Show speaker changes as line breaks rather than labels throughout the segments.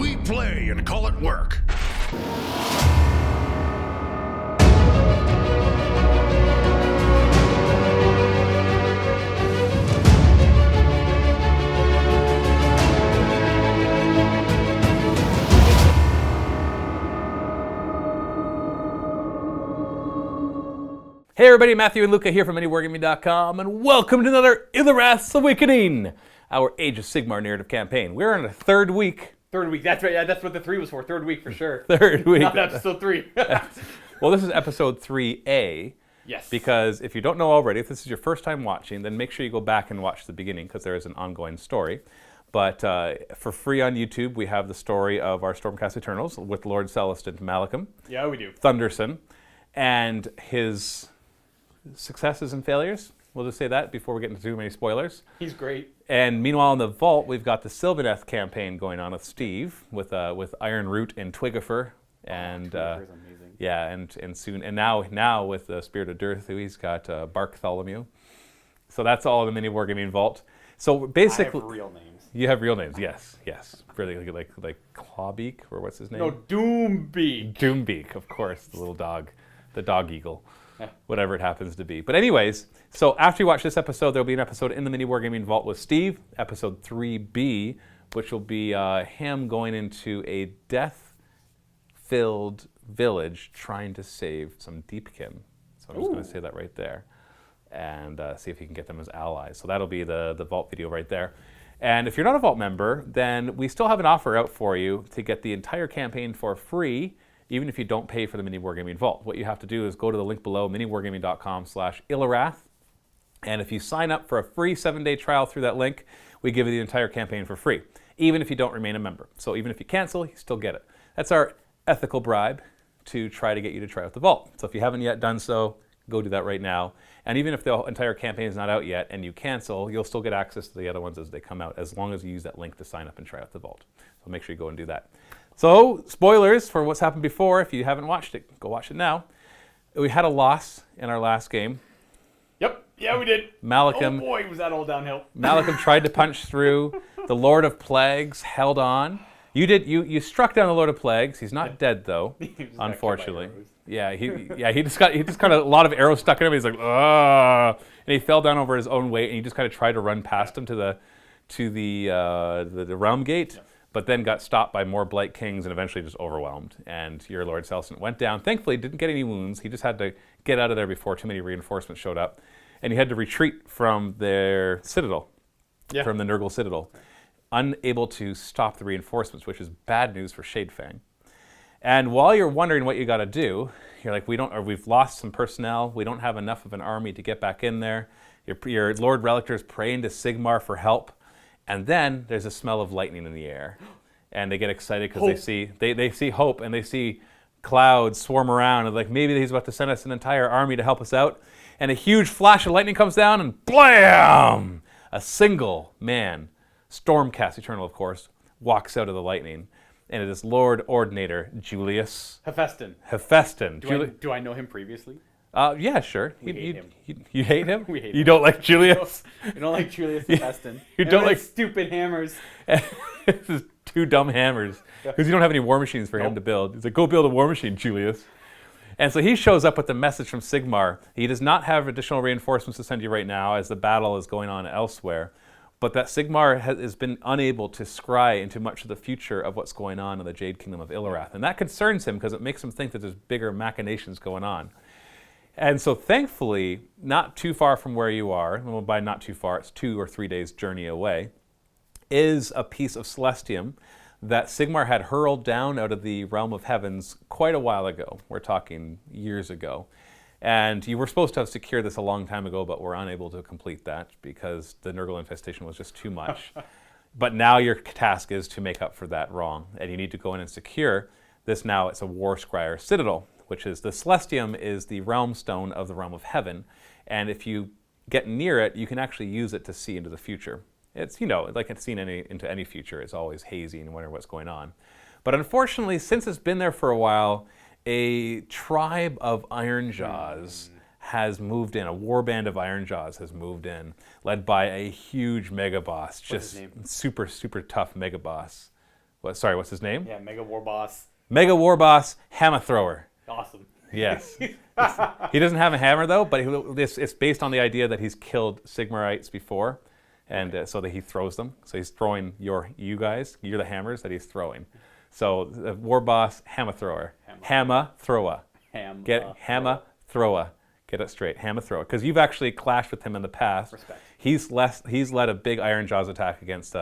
We play and call it work.
Hey everybody, Matthew and Luca here from MiniWarGaming.com, and welcome to another Ilorath's Awakening, our Age of Sigmar narrative campaign. We're in the third week.
Third week, that's right, yeah, that's what the 3 was for, third week for sure.
Third week.
Not episode 3.
Well, this is episode 3A.
Yes.
Because if you don't know already, if this is your first time watching, then make sure you go back and watch the beginning, because there is an ongoing story. But for free on YouTube, we have the story of our Stormcast Eternals with Lord Celestant Malecum.
Yeah, we do.
Thunderson. And his successes and failures. We'll just say that before we get into too many spoilers.
He's great.
And meanwhile, in the vault, we've got the Sylvaneth campaign going on with Steve, with Iron Root and Twigifer, and
Twigifer's amazing.
Yeah, and soon, and now with the Spirit of Durthu, he's got Bartholomew. So that's all in the MiniWarGaming vault. So basically,
I have real names.
You have real names, yes. Really, like Clawbeak, or what's his name?
No, Doombeak.
Doombeak, of course, the little dog, the dog eagle. Whatever it happens to be. But anyways, so after you watch this episode, there'll be an episode in the MiniWarGaming Vault with Steve, episode 3B, which will be him going into a death-filled village trying to save some Deepkin. So I'm just going to say that right there and see if he can get them as allies. So that'll be the Vault video right there. And if you're not a Vault member, then we still have an offer out for you to get the entire campaign for free, even if you don't pay for the MiniWarGaming Vault. What you have to do is go to the link below, miniwargaming.com/Ilorath, and if you sign up for a free 7-day trial through that link, we give you the entire campaign for free, even if you don't remain a member. So even if you cancel, you still get it. That's our ethical bribe to try to get you to try out the Vault. So if you haven't yet done so, go do that right now. And even if the entire campaign is not out yet and you cancel, you'll still get access to the other ones as they come out, as long as you use that link to sign up and try out the Vault. So make sure you go and do that. So, spoilers for what's happened before. If you haven't watched it, go watch it now. We had a loss in our last game.
Yep, yeah, we did.
Malecum,
oh boy, was that all downhill.
Malecum tried to punch through. The Lord of Plagues held on. You struck down the Lord of Plagues. He's not dead though, unfortunately. Yeah, he just got a lot of arrows stuck in him. He's like, ah, and he fell down over his own weight, and he just kind of tried to run past him to the realm gate. Yep. But then got stopped by more Blight Kings and eventually just overwhelmed. And your Lord Celestant went down. Thankfully, didn't get any wounds. He just had to get out of there before too many reinforcements showed up. And he had to retreat from their citadel, from the Nurgle Citadel, unable to stop the reinforcements, which is bad news for Shadefang. And while you're wondering what you got to do, you're like, we've lost some personnel. We don't have enough of an army to get back in there. Your Lord Relictor is praying to Sigmar for help. And then there's a smell of lightning in the air, and they get excited because they see hope, and they see clouds swarm around, and like maybe he's about to send us an entire army to help us out. And a huge flash of lightning comes down, and blam! A single man, Stormcast Eternal, of course, walks out of the lightning, and it is Lord Ordinator Julius.
Hephaestion. Do I know him previously?
Yeah, sure.
We hate him.
You hate him?
We hate
you
him.
don't like Julius?
We don't like Julius Hephaestion.
You don't like
stupid hammers.
This is 2 dumb hammers. Because you don't have any war machines for him to build. He's like, go build a war machine, Julius. And so he shows up with the message from Sigmar. He does not have additional reinforcements to send you right now as the battle is going on elsewhere. But that Sigmar has been unable to scry into much of the future of what's going on in the Jade Kingdom of Ilorath. And that concerns him because it makes him think that there's bigger machinations going on. And so thankfully, not too far from where you are, well, by not too far, it's 2 or 3 days journey away, is a piece of Celestium that Sigmar had hurled down out of the realm of heavens quite a while ago. We're talking years ago. And you were supposed to have secured this a long time ago, but were unable to complete that because the Nurgle infestation was just too much. But now your task is to make up for that wrong, and you need to go in and secure this. Now it's a Warscryer Citadel, which is the Celestium is the realm stone of the realm of heaven. And if you get near it, you can actually use it to see into the future. It's, like it's seen into any future. It's always hazy and you wonder what's going on. But unfortunately, since it's been there for a while, a tribe of Ironjaws has moved in. A warband of Ironjaws has moved in, led by a huge mega boss, just super, super tough mega boss. What's his name?
Yeah, Mega War Boss.
Mega War Boss Hammer Thrower.
Awesome.
Yes. He doesn't have a hammer though, but it's based on the idea that he's killed Sigmarites before, and so that he throws them. So he's throwing you guys. You're the hammers that he's throwing. So the War Boss Hammer Thrower. Hammer Thrower. Hammer Thrower. Get it straight. Hammer Thrower. Because you've actually clashed with him in the past.
Respect.
He's led a big Iron Jaws attack against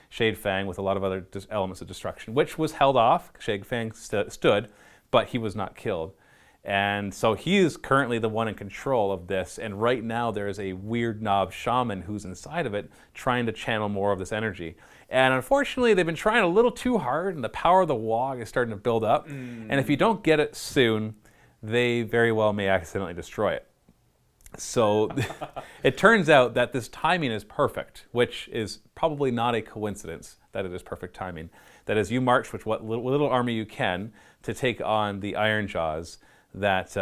Shade Fang with a lot of other elements of destruction, which was held off. Shade Fang stood, but he was not killed. And so he is currently the one in control of this. And right now there is a weird knob shaman who's inside of it trying to channel more of this energy. And unfortunately, they've been trying a little too hard, and the power of the Wog is starting to build up. And if you don't get it soon, they very well may accidentally destroy it. So it turns out that this timing is perfect, which is probably not a coincidence that it is perfect timing. That as you march with what little army you can to take on the Iron Jaws, that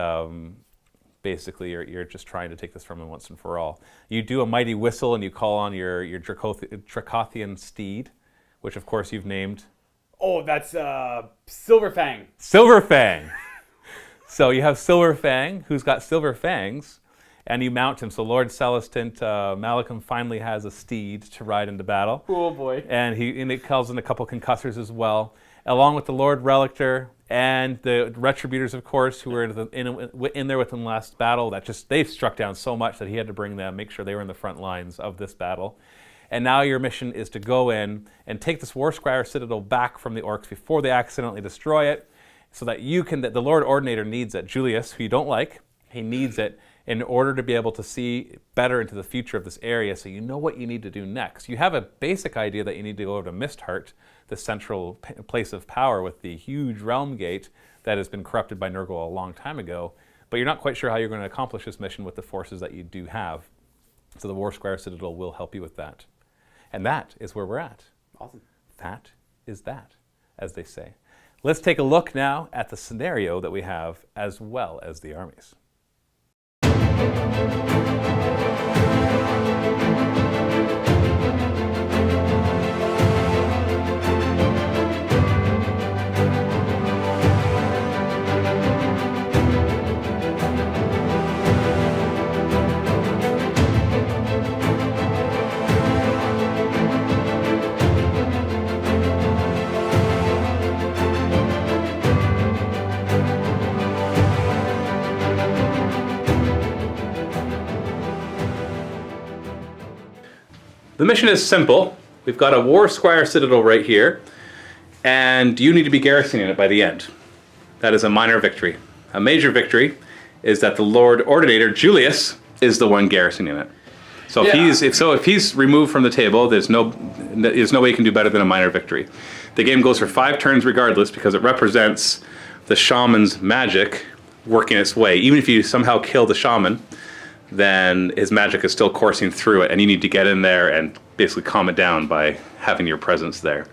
basically you're just trying to take this from them once and for all. You do a mighty whistle and you call on your Dracothian steed, which of course you've named.
Oh, that's Silverfang.
Silverfang! So you have Silverfang, who's got silver fangs, and you mount him. So Lord Celestant Malecum finally has a steed to ride into battle.
Oh boy.
And it calls in a couple concussors as well, along with the Lord Relictor and the Retributors, of course, who were in there with him last battle. They struck down so much that he had to bring them, make sure they were in the front lines of this battle. And now your mission is to go in and take this Warscryer Citadel back from the orcs before they accidentally destroy it, so that the Lord Ordinator needs it. Julius, who you don't like, he needs it in order to be able to see better into the future of this area, so you know what you need to do next. You have a basic idea that you need to go over to Mistheart, the central place of power with the huge realm gate that has been corrupted by Nurgle a long time ago, but you're not quite sure how you're going to accomplish this mission with the forces that you do have. So the Warscryer Citadel will help you with that. And that is where we're at.
Awesome.
That is that, as they say. Let's take a look now at the scenario that we have, as well as the armies. The mission is simple. We've got a Warscryer Citadel right here, and you need to be garrisoning it by the end. That is a minor victory. A major victory is that the Lord Ordinator Julius is the one garrisoning it. So if he's removed from the table, there's no way you can do better than a minor victory. The game goes for 5 turns regardless, because it represents the shaman's magic working its way. Even if you somehow kill the shaman, then his magic is still coursing through it, and you need to get in there and basically calm it down by having your presence there.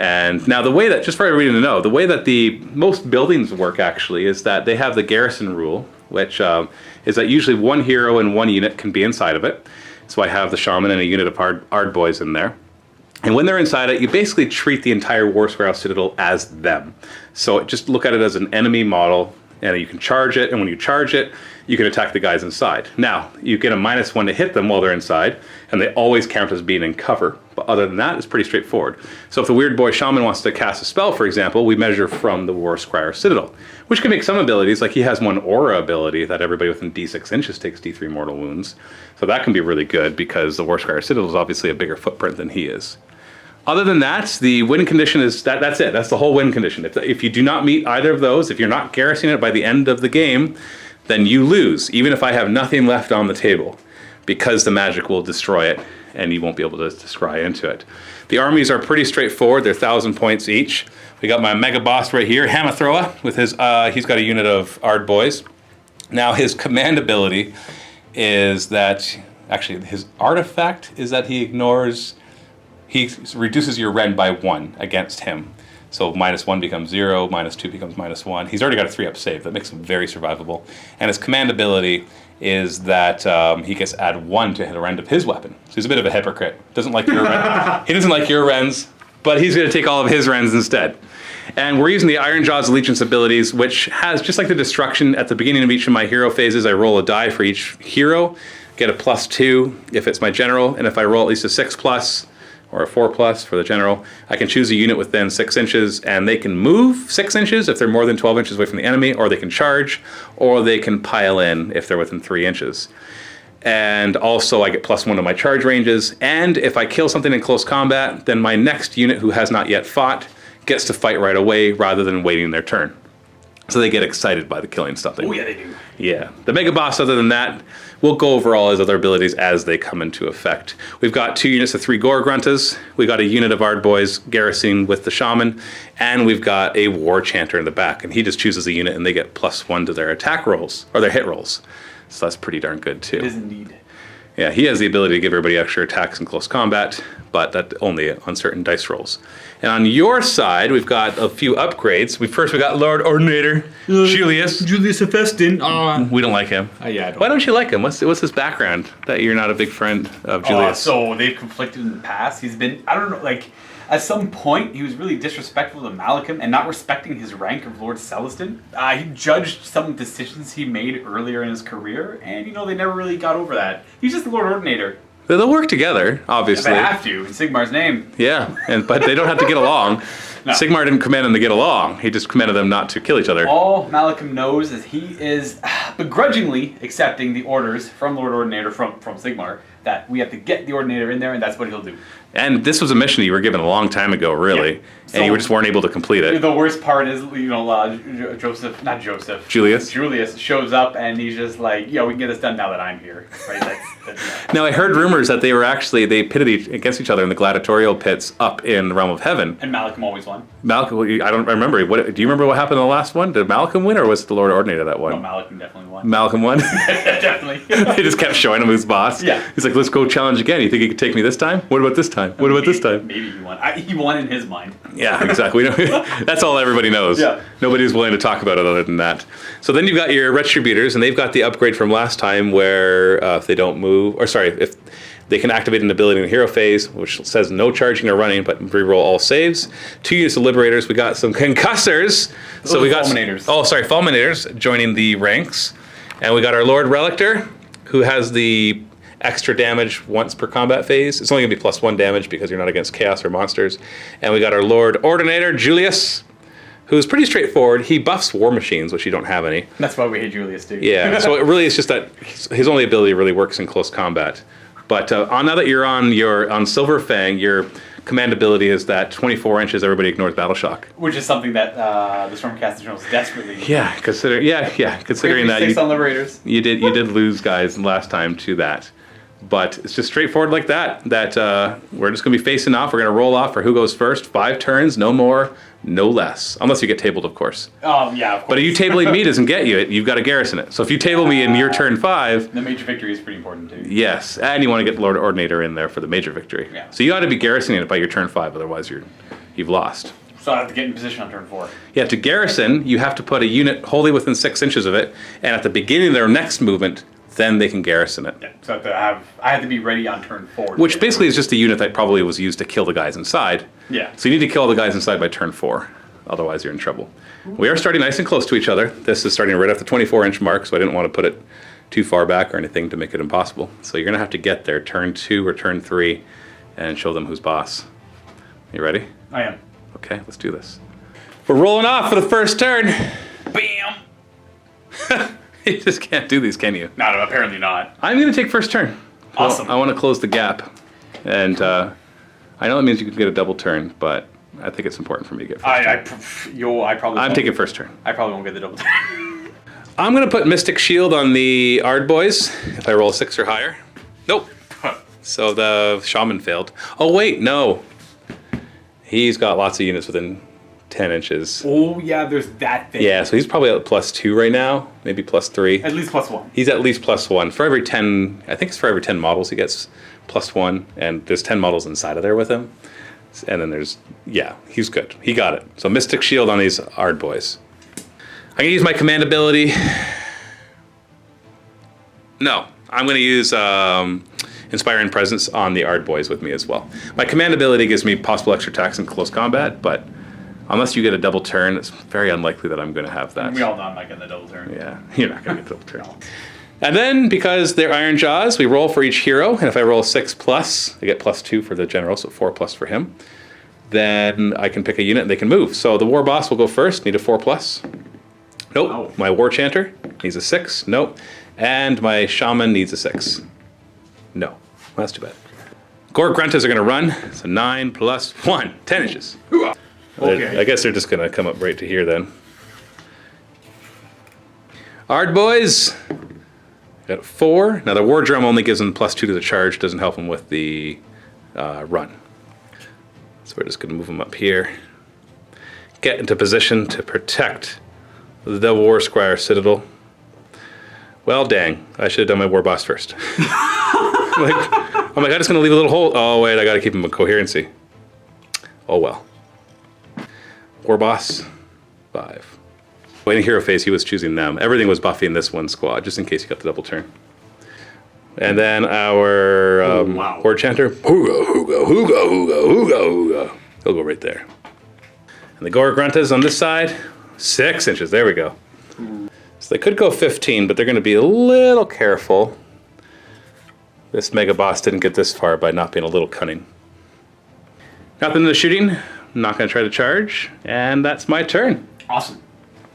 And now the way that, just for everybody to know, the way that the most buildings work actually is that they have the garrison rule, which is that usually 1 hero and 1 unit can be inside of it. So I have the shaman and a unit of Ard boys in there. And when they're inside it, you basically treat the entire Warscryer Citadel as them. So just look at it as an enemy model, and you can charge it, and when you charge it, you can attack the guys inside. Now, you get a -1 to hit them while they're inside, and they always count as being in cover. But other than that, it's pretty straightforward. So if the Weird Boy Shaman wants to cast a spell, for example, we measure from the Warscryer Citadel, which can make some abilities, like he has one aura ability that everybody within D6 inches takes D3 mortal wounds. So that can be really good, because the Warscryer Citadel is obviously a bigger footprint than he is. Other than that, the win condition is that's it. That's the whole win condition. If you do not meet either of those, if you're not garrisoning it by the end of the game, then you lose, even if I have nothing left on the table, because the magic will destroy it and you won't be able to scry into it. The armies are pretty straightforward. They're 1,000 points each. We got my mega boss right here, Hammer Thrower, with his, he's got a unit of Ard boys. Now his command ability is that, actually his artifact is that he reduces your rend by 1 against him. So -1 becomes 0, -2 becomes -1. He's already got a 3-up save. That makes him very survivable. And his command ability is that he gets add 1 to hit a rend of his weapon. So he's a bit of a hypocrite. Doesn't like your he doesn't like your rends, but he's going to take all of his Rens instead. And we're using the Iron Jaws Allegiance abilities, which has, just like the Destruction, at the beginning of each of my hero phases, I roll a die for each hero, get a +2 if it's my general, and if I roll at least a 6+ or a 4+ for the general, I can choose a unit within 6 inches, and they can move 6 inches if they're more than 12 inches away from the enemy, or they can charge, or they can pile in if they're within 3 inches. And also I get +1 to my charge ranges, and if I kill something in close combat, then my next unit who has not yet fought gets to fight right away rather than waiting their turn. So they get excited by the killing something.
Oh yeah, they do.
Yeah. The Mega Boss, other than that, we'll go over all his other abilities as they come into effect. We've got 2 units of 3 Gore Gruntas, we got a unit of Ardboys garrisoning with the Shaman, and we've got a War Chanter in the back, and he just chooses a unit and they get +1 to their attack rolls, or their hit rolls. So that's pretty darn good too.
It is indeed.
Yeah, he has the ability to give everybody extra attacks in close combat, but that only on certain dice rolls. And on your side, we've got a few upgrades. We got Lord Ordinator Julius.
Julius Festin.
We don't like him.
Yeah, I don't.
Why don't you like him? What's his background that you're not a big friend of Julius?
So they've conflicted in the past. He's been, I don't know, like, at some point, he was really disrespectful to Malecum and not respecting his rank of Lord Celestant. He judged some decisions he made earlier in his career, and, they never really got over that. He's just the Lord Ordinator.
They'll work together, obviously.
They have to, in Sigmar's name.
Yeah, but they don't have to get along.
No.
Sigmar didn't command them to get along. He just commanded them not to kill each other.
All Malecum knows is he is begrudgingly accepting the orders from Lord Ordinator from Sigmar that we have to get the Ordinator in there, and that's what he'll do.
And this was a mission you were given a long time ago, really,
Yeah.
and you just weren't able to complete it.
The worst part is, Julius shows up and he's just like, we can get this done now that I'm here. Right? That's
Now, I heard rumors that they pitted against each other in the gladiatorial pits up in the Realm of Heaven.
And Malecum always won.
Malecum, I don't remember. Do you remember what happened in the last one? Did Malecum win, or was it the Lord Ordinator that won?
No, Malecum definitely won.
Malecum won?
Definitely.
They just kept showing him who's boss.
Yeah.
He's like, let's go challenge again. You think he could take me this time? What about this time? What about this time?
Maybe he won. He won in his mind.
Yeah, exactly. That's all everybody knows.
Yeah.
Nobody's willing to talk about it other than that. So then you've got your Retributors, and they've got the upgrade from last time where if they don't move, if they can activate an ability in the hero phase, which says no charging or running, but reroll all saves. 2 units of Liberators. We got some Concussors. So we got
Fulminators.
Fulminators joining the ranks. And we got our Lord Relictor, who has the extra damage once per combat phase. It's only going to be +1 damage because you're not against chaos or monsters. And we got our Lord Ordinator Julius, who's pretty straightforward. He buffs war machines, which you don't have any.
That's why we hate Julius too.
Yeah, so it really is just that his only ability really works in close combat. But now that you're on Silver Fang, your command ability is that 24 inches everybody ignores battle shock.
Which is something that the Stormcast Generals desperately need.
Yeah, considering that
6 on Liberators.
you did lose guys last time to that. But it's just straightforward like that we're just going to be facing off. We're going to roll off for who goes first. 5 turns, no more, no less. Unless you get tabled, of course.
Oh, yeah, of course.
But if you tabling me doesn't get you it, you've got to garrison it. So if you table me in your turn 5...
The major victory is pretty important too.
Yes, and you want to get Lord Ordinator in there for the major victory.
Yeah.
So you ought to be garrisoning it by your turn 5, otherwise you've lost.
So I have to get in position on turn 4.
Yeah, to garrison, you have to put a unit wholly within 6 inches of it, and at the beginning of their next movement, then they can garrison it.
Yeah, so I have to be ready on turn 4.
Which basically is just a unit that probably was used to kill the guys inside.
Yeah.
So you need to kill the guys inside by turn 4, otherwise you're in trouble. We are starting nice and close to each other. This is starting right off the 24-inch mark, so I didn't want to put it too far back or anything to make it impossible. So you're going to have to get there turn 2 or turn 3 and show them who's boss. You ready?
I am.
Okay, let's do this. We're rolling off for the first turn.
Bam!
You just can't do these, can you?
No, apparently not.
I'm going to take first turn.
Awesome.
I want to close the gap. And I know that means you can get a double turn, but I think it's important for me to get first turn. I'm taking first turn.
I probably won't get the double turn.
I'm going to put Mystic Shield on the Ardboys if I roll 6 or higher. Nope. So the Shaman failed. Oh, wait, no. He's got lots of units within 10 inches.
Oh, yeah, there's that thing.
Yeah, so he's probably at +2 right now, maybe +3.
At least +1.
He's at least +1. For every 10, I think it's for every 10 models he gets +1, and there's 10 models inside of there with him. And then he's good. He got it. So Mystic Shield on these Ardboys. I'm going to use my command ability. No, I'm going to use Inspiring Presence on the Ard Boys with me as well. My command ability gives me possible extra attacks in close combat, but unless you get a double turn, it's very unlikely that I'm going to have that.
We all know I'm not getting the double turn.
Yeah, you're not going to get the double turn. No. And then, because they're Iron Jaws, we roll for each hero, and if I roll 6+, I get +2 for the general, so 4+ for him. Then I can pick a unit and they can move. So the War Boss will go first, need a 4+. Nope.
Oh.
My War Chanter needs a 6. Nope. And my Shaman needs a 6. No. Well, that's too bad. Gore Gruntas are going to run. So 9 + 1. 10 inches.
Okay.
I guess they're just going to come up right to here then. Ard Boys. Got 4. Now the War Drum only gives them +2 to the charge. Doesn't help them with the run. So we're just going to move them up here. Get into position to protect the Warscryer Citadel. Well, dang. I should have done my War Boss first. I'm like, I'm just going to leave a little hole. Oh, wait, I got to keep him in coherency. Oh, well. War Boss, 5. In hero phase, he was choosing them. Everything was buffing this one squad, just in case he got the double turn. And then our War Chanter, hooga, hooga, hooga, hooga, hooga, hooga. He'll go right there. And the Gore Gruntas on this side, 6 inches. There we go. So they could go 15, but they're going to be a little careful. This Mega Boss didn't get this far by not being a little cunning. Nothing in the shooting. I'm not going to try to charge. And that's my turn.
Awesome.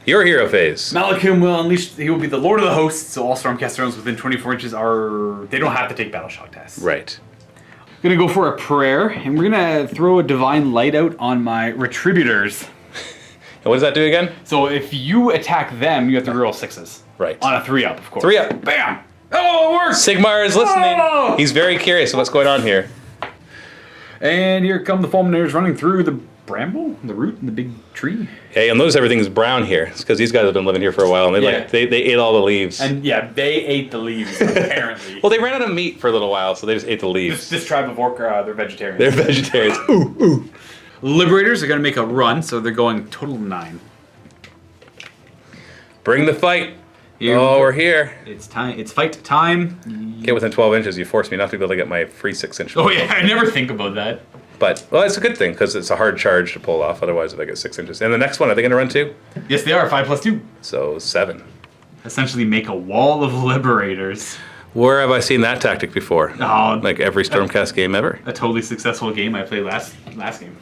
Your hero phase.
Malecum will unleash. He will be the Lord of the Hosts, so all Stormcast drones within 24 inches they don't have to take battle shock tests.
Right.
I'm gonna go for a prayer, and we're gonna throw a divine light out on my Retributors.
And what does that do again?
So if you attack them, you have to roll 6s.
Right.
On a 3-up, of course.
3-up.
Bam! Oh, it works!
Sigmar is listening.
Oh!
He's very curious of what's going on here.
And here come the Fulminators running through the bramble, the root, and the big tree.
Yeah, you'll notice everything is brown here. It's because these guys have been living here for a while, and they ate all the leaves.
And yeah, they ate the leaves, apparently.
Well, they ran out of meat for a little while, so they just ate the leaves.
This tribe of orc, they're vegetarians.
They're vegetarians. Ooh, ooh.
Liberators are going to make a run, so they're going total 9.
Bring the fight.
Here
we're here.
It's time. It's fight time.
Get within 12 inches. You forced me not to be able to get my free 6-inch.
Oh yeah, I never think about that.
But, well, it's a good thing, because it's a hard charge to pull off. Otherwise, if I get 6 inches. And the next one, are they going to run too?
Yes, they are. 5 + 2.
So, 7.
Essentially make a wall of Liberators.
Where have I seen that tactic before?
Oh,
like every Stormcast game ever?
A totally successful game I played last game.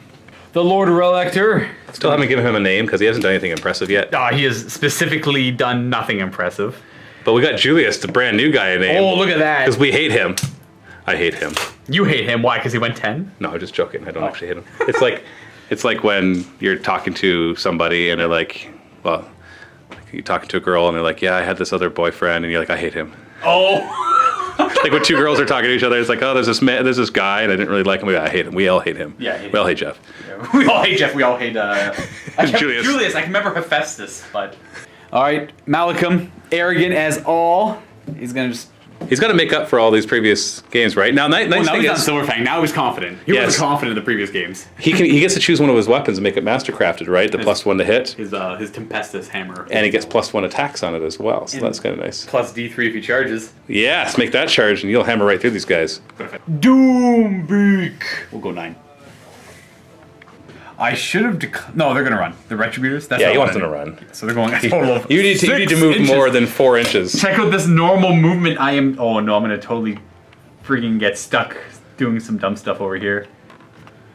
The Lord Relector.
Still haven't given him a name, because he hasn't done anything impressive yet.
He has specifically done nothing impressive.
But we got Julius, the brand new guy, a name.
Oh, look at that.
Because we hate him. I hate him.
You hate him. Why? Because he went 10?
No, I'm just joking. I don't actually hate him. It's like when you're talking to somebody and they're like, well, you're talking to a girl and they're like, yeah, I had this other boyfriend, and you're like, I hate him.
Oh.
Like when two girls are talking to each other, it's like, oh, there's this guy, and I didn't really like him. I hate him. We all hate him.
Yeah,
we all hate Jeff.
Yeah, we all hate Jeff. We all hate
Julius.
Julius. I can remember Hephaestus, but all right, Malecum, arrogant as all. He's got to make up for all these previous games, right? Now, now he's not Silverfang. Now he's confident. He wasn't confident in the previous games.
He gets to choose one of his weapons and make it mastercrafted, right? The +1 to hit.
His Tempestus hammer.
And he gets +1 attacks on it as well, so that's kind of nice.
Plus D3 if he charges.
Yes, make that charge and you'll hammer right through these guys.
Doombeak. We'll go 9. I should have no, they're gonna run. The Retributors? That's
he wants them to run.
So they're going a total of
you need to move
inches.
more than 4 inches.
Check out this normal movement. Oh no, I'm gonna totally freaking get stuck doing some dumb stuff over here.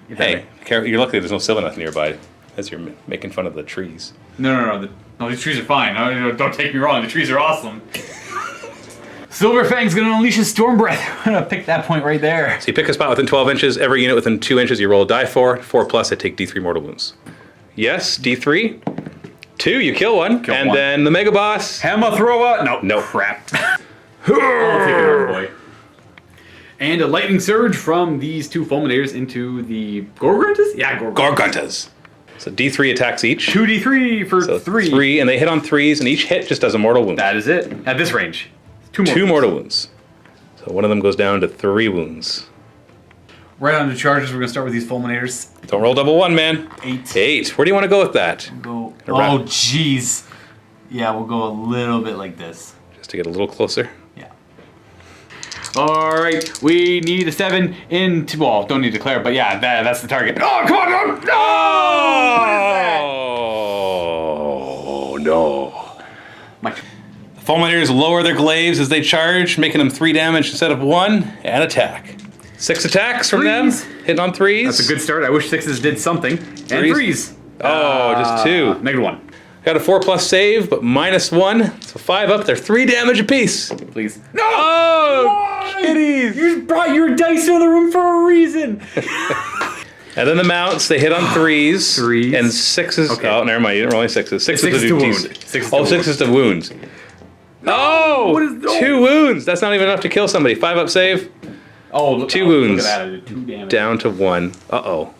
Hey, you're lucky there's no Sylvaneth nearby, as you're making fun of the trees.
No, these trees are fine. No, don't take me wrong, the trees are awesome. Silverfang's gonna unleash his Storm Breath. I'm gonna pick that point right there.
So you pick a spot within 12 inches. Every unit within 2 inches, you roll a die 4. 4+, I take D3 mortal wounds. Yes, D3. 2, you kill one. Then the Mega Boss.
Hammer thrower. No.
Crap.
I'll take it, boy. And a lightning surge from these 2 Fulminators into the Gorguntas? Yeah,
Gorguntas. So D3 attacks each.
2D3 for 3.
3, and they hit on 3s, and each hit just does a mortal wound.
That is it. At this range.
2 mortal wounds. So one of them goes down to 3 wounds.
Right on the charges, we're going to start with these Fulminators.
Don't roll double 1, man.
8.
Where do you want to go with that?
Oh, jeez. Yeah, we'll go a little bit like this.
Just to get a little closer.
Yeah. All right, we need a 7 into. Well, don't need to declare, but yeah, that's the target. Oh, come on! No!
Oh, no.
My
The Fulminators lower their glaives as they charge, making them 3 damage instead of 1, and attack. 6 attacks from them, hitting on 3s.
That's a good start. I wish 6s did something. And 3s.
Oh, just 2.
-1.
Got a 4+ save, but -1. So 5 up. They're 3 damage apiece.
Please. No!
Oh, kitties!
You brought your dice into the room for a reason.
And then the mounts, they hit on 3s.
3s.
And 6s.
Okay.
Oh, never mind. You didn't roll any 6s. 6s
Six
to
to
do
wound. 6 to
Oh,
wound.
6s to wounds. Oh!
What is- no.
2 wounds. That's not even enough to kill somebody. 5 up save.
Oh, look,
2 wounds.
Look at that. I did 2 damage.
Down to 1. Uh-oh.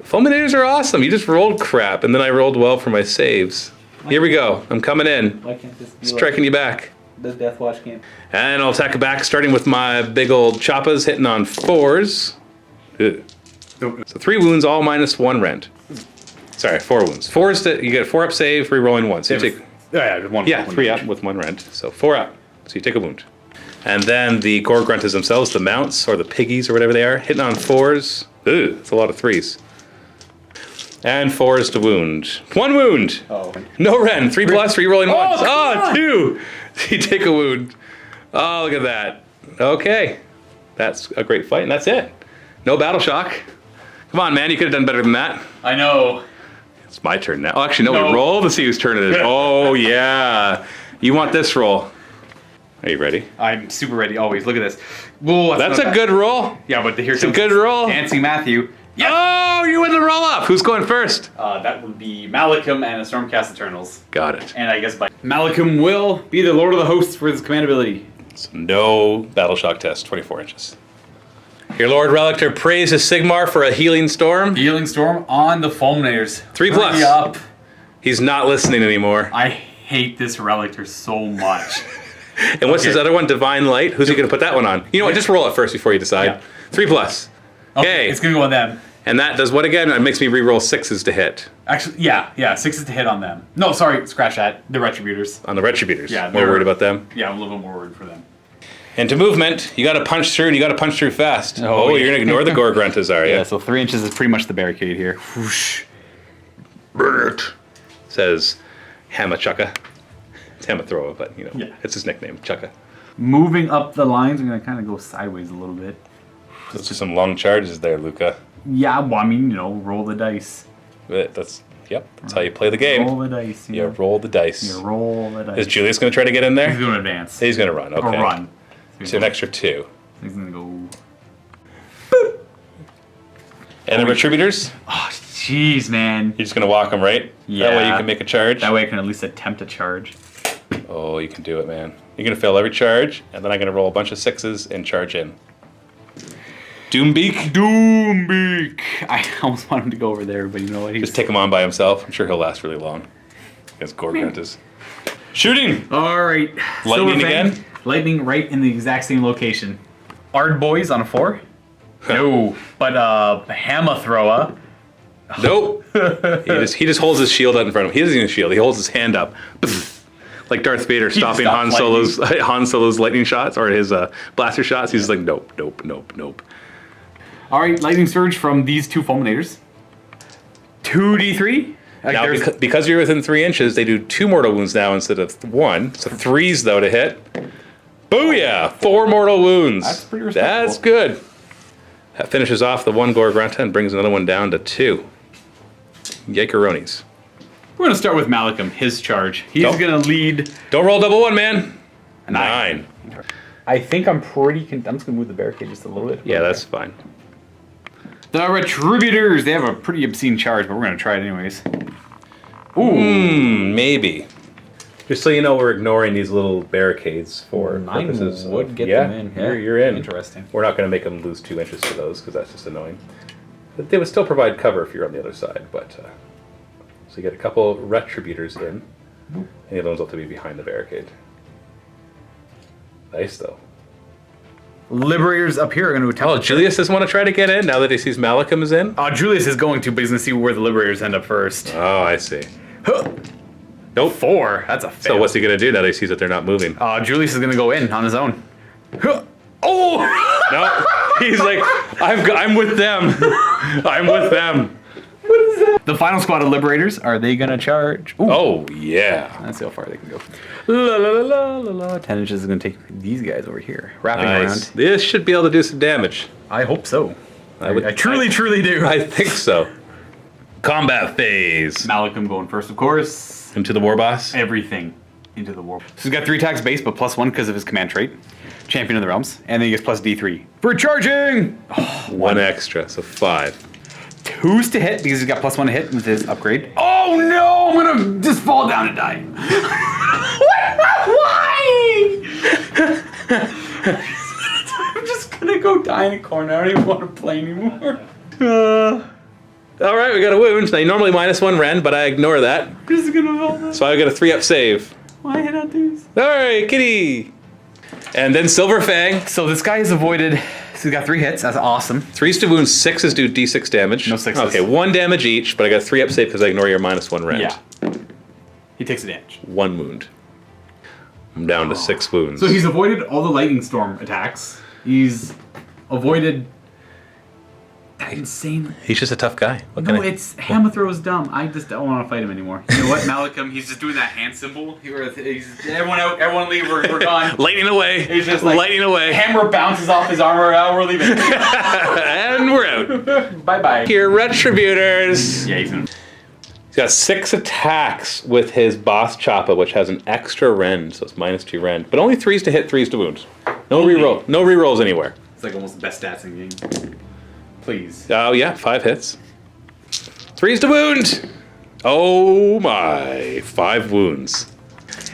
Fulminators are awesome. You just rolled crap, and then I rolled well for my saves. Here we go. I'm coming in.
Why can't this be
Striking you back.
the Death Watch game?
And I'll attack it back, starting with my big old choppas, hitting on 4s. Ugh. So 3 wounds, all -1 rend. Sorry, 4 wounds. 4s to, you get a 4 up save, re-rolling 1. So you take,
Yeah,
3 up with 1 rend. So 4 up. So you take a wound. And then the gore grunters themselves, the mounts, or the piggies, or whatever they are, hitting on 4s. Ooh, that's a lot of 3s. And 4s to wound. 1 wound!
Oh.
No rend. 3+, re-rolling 1.
come on!
2! You take a wound. Oh, look at that. Okay. That's a great fight, and that's it. No battle shock. Come on, man, you could have done better than that.
I know.
It's my turn now. Oh, actually, no,
No.
we roll to see whose turn it is. Oh, yeah. You want this roll. Are you ready?
I'm super ready always. Look at this. Whoa,
That's a good roll.
Yeah, but here
It's a
comes
good roll.
Dancing Matthew.
Oh, you win the roll up. Who's going first?
That would be Malecum and the Stormcast Eternals.
Got it.
And I guess by Malecum will be the Lord of the Hosts for his command ability.
So no battle shock test, 24 inches. Your Lord Relictor praises Sigmar for a healing storm.
Healing Storm on the Fulminators.
3+.
Hurry up.
He's not listening anymore.
I hate this Relictor so much.
And what's his
Okay.
other one? Divine Light? Who's he going to put that one on? You know what? Just roll it first before you decide.
Yeah.
3+. Okay.
It's going to go on them.
And that does what again? It makes me re-roll 6s to hit.
Actually, yeah, 6s to hit on them. No, sorry, scratch that. The Retributors.
On the Retributors.
Yeah,
More
they're-
worried about them.
Yeah, I'm a little bit more worried for them.
And to movement, you got to punch through, and you got to punch through fast.
Oh,
You're
yeah.
going to ignore the gore gruntas, are you?
Yeah, so 3 inches is pretty much the barricade here.
Whoosh. Burn it. Says Hamma Chukka. It's Hamma Throwa, but you know,
Yeah.
it's his nickname, Chukka.
Moving up the lines, I'm going to kind of go sideways a little bit.
Let's do some long charges there, Luca.
Yeah, well, I mean, roll the dice.
That's how you play the game.
Roll the dice.
You roll the dice.
You roll the dice.
Is Julius going to try to get in there?
He's going to advance.
He's going to run. Okay.
Or run.
So an extra 2.
He's going to go...
And the Retributors?
Oh, jeez, man.
You're just going to walk them, right?
Yeah.
That way you can make a charge.
That way I can at least attempt a charge.
Oh, you can do it, man. You're going to fail every charge, and then I'm going to roll a bunch of 6s and charge in. Doombeak?
Doombeak! I almost want him to go over there, but you know what? He's...
Just take him on by himself. I'm sure he'll last really long. Against Gore Gruntas. Shooting!
All right.
Lightning
Silverfang.
again?
Lightning right in the exact same location. Ard Boys on a 4? No. But Hamma Throwa.
Nope. he just holds his shield out in front of him. He doesn't even shield. He holds his hand up. Like Darth Vader stopping
stopped
Han Solo's lightning shots or his blaster shots. He's just like, nope, nope, nope, nope.
All right, Lightning Surge from these 2 Fulminators. 2d3?
Now, because you're within 3 inches, they do 2 mortal wounds now instead of 1. So 3s, though, to hit. Booyah! 4 mortal wounds.
That's pretty respectable.
That's good. That finishes off the 1 Gore Grunta and brings another one down to 2. Yikeronis.
We're going to start with Malecum, his charge. He's
Don't-
going to lead...
Don't roll double 1, man.
a 9. I think I'm pretty... I'm just going to move the barricade just a little bit.
Yeah, that's fine.
The Retributors, they have a pretty obscene charge, but we're going to try it anyways. Ooh.
Maybe. Just so you know, we're ignoring these little barricades for
Mine
purposes.
would get
yeah,
them in. Yeah.
You're in.
Interesting.
We're not going to make them lose 2 inches to those because that's just annoying. But they would still provide cover if you're on the other side. But so you get a couple Retributors in, and the other ones will have to be behind the barricade. Nice though.
Liberators up here are going to attempt...
Oh, Julius doesn't want to try to get in now that he sees Malecum is in?
Julius is going to, but he's going to see where the Liberators end up first.
Oh, I see.
Nope. 4. That's a fail.
So what's he going to do now that he sees that they're not moving?
Julius is going to go in on his own.
Oh! No, he's like, I'm with them. I'm with them.
What is that? The final squad of Liberators, are they gonna charge? Ooh.
Oh, yeah.
That's how far they can go. La la la la la. 10 inches is gonna take these guys over here. Wrapping around.
This should be able to do some damage.
I hope so.
I
truly do.
I think so. Combat phase.
Malecum going first, of course.
Into the war boss.
Everything into the war. So he's got 3 attacks base, but +1 because of his command trait. Champion of the Realms. And then he gets plus D3. For charging!
Oh, 1 extra, so 5.
2s to hit because he's got +1 to hit with his upgrade. Oh no! I'm gonna just fall down and die. Why? I'm just gonna go die in a corner. I don't even want to play anymore.
All right, we got a wound. Now, normally -1 rend, but I ignore that.
I'm just gonna fall down.
So I got a 3-up save.
Why hit on these?
All right, kitty. And then Silver Fang.
So this guy is avoided. So he's got 3 hits. That's awesome.
3s to wound, 6s do D6 damage.
No 6s.
Okay, 1 damage each, but I got a 3-up save because I ignore your -1 rend.
Yeah. He takes the damage.
1 wound. I'm down to 6 wounds.
So he's avoided all the lightning storm attacks. He's avoided. That's insane.
He's just a tough guy. What
No,
can I-
it's Hammerthrow is dumb. I just don't want to fight him anymore. You know what, Malecum? He's just doing that hand symbol. He's everyone out, everyone leave. We're gone.
Lightning away.
He's just like
lightning away.
Hammer bounces off his armor. Now we're leaving.
And we're out.
Bye bye.
Here, Retributors.
Yeah, he's in.
He's got 6 attacks with his boss Choppa, which has an extra rend, so it's -2 rend. But only 3s to hit, 3s to wound. No reroll. No rerolls anywhere.
It's like almost the best stats in the game. Please.
Oh, yeah, 5 hits. 3s to wound! Oh my, 5 wounds.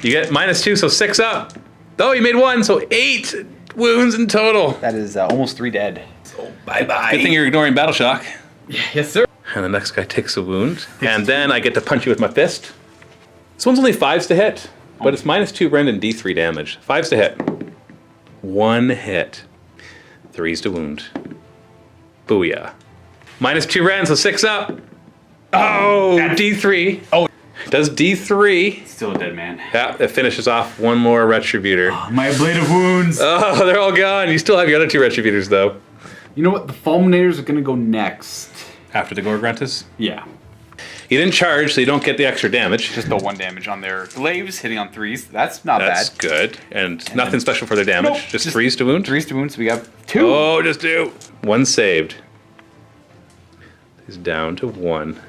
You get -2, so 6 up. Oh, you made 1, so 8 wounds in total.
That is almost 3 dead. So bye-bye.
Good thing you're ignoring Battle Shock.
Yeah, yes, sir.
And the next guy takes a wound. And then I get to punch you with my fist. This one's only 5s to hit, but it's -2 rend and D3 damage. 5s to hit. 1 hit. 3s to wound. Booyah. -2 rend, so 6 up. Oh, D3.
Oh.
Does D3.
Still a dead man.
Yeah, it finishes off 1 more Retributor.
My blade of wounds.
Oh, they're all gone. You still have your other 2 Retributors, though.
You know what? The Fulminators are going to go next.
After the Gorgruntus?
Yeah.
You didn't charge, so you don't get the extra damage.
Just the 1 damage on their glaives, hitting on 3s. That's not
That's
bad.
good. And nothing special for their damage.
Nope,
just 3s to wound?
3s to wound, so we got 2.
Oh, just 2. 1 saved. He's down to 1.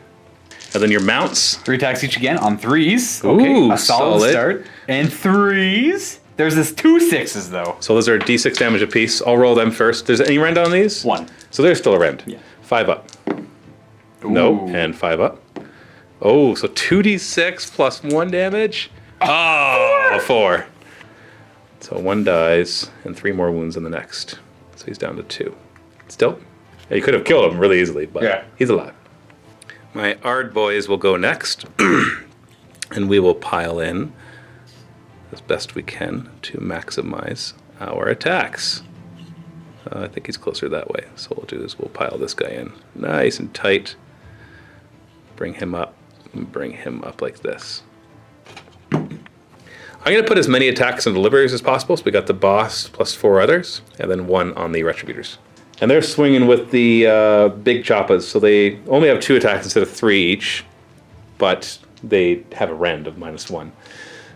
And then your mounts.
3 attacks each again on 3s. Okay,
Ooh,
a solid
solid.
start. And 3s. There's this 2 6s though.
So those are D6 damage apiece. I'll roll them first. There's any rend on these?
1.
So there's still a rend.
Yeah.
5 up. No, and 5 up. Oh, so 2d6 plus 1 damage? Oh, 4. So 1 dies, and 3 more wounds in the next. So he's down to 2. Still? Yeah, you could have killed him really easily, but
Yeah.
he's alive. My Ard boys will go next, and we will pile in as best we can to maximize our attacks. I think he's closer that way, so what we'll do is we'll pile this guy in nice and tight. Bring him up like this. I'm going to put as many attacks on the Liberators as possible, so we got the boss plus 4 others, and then 1 on the Retributors. And they're swinging with the big Choppas, so they only have 2 attacks instead of 3 each, but they have a rend of -1.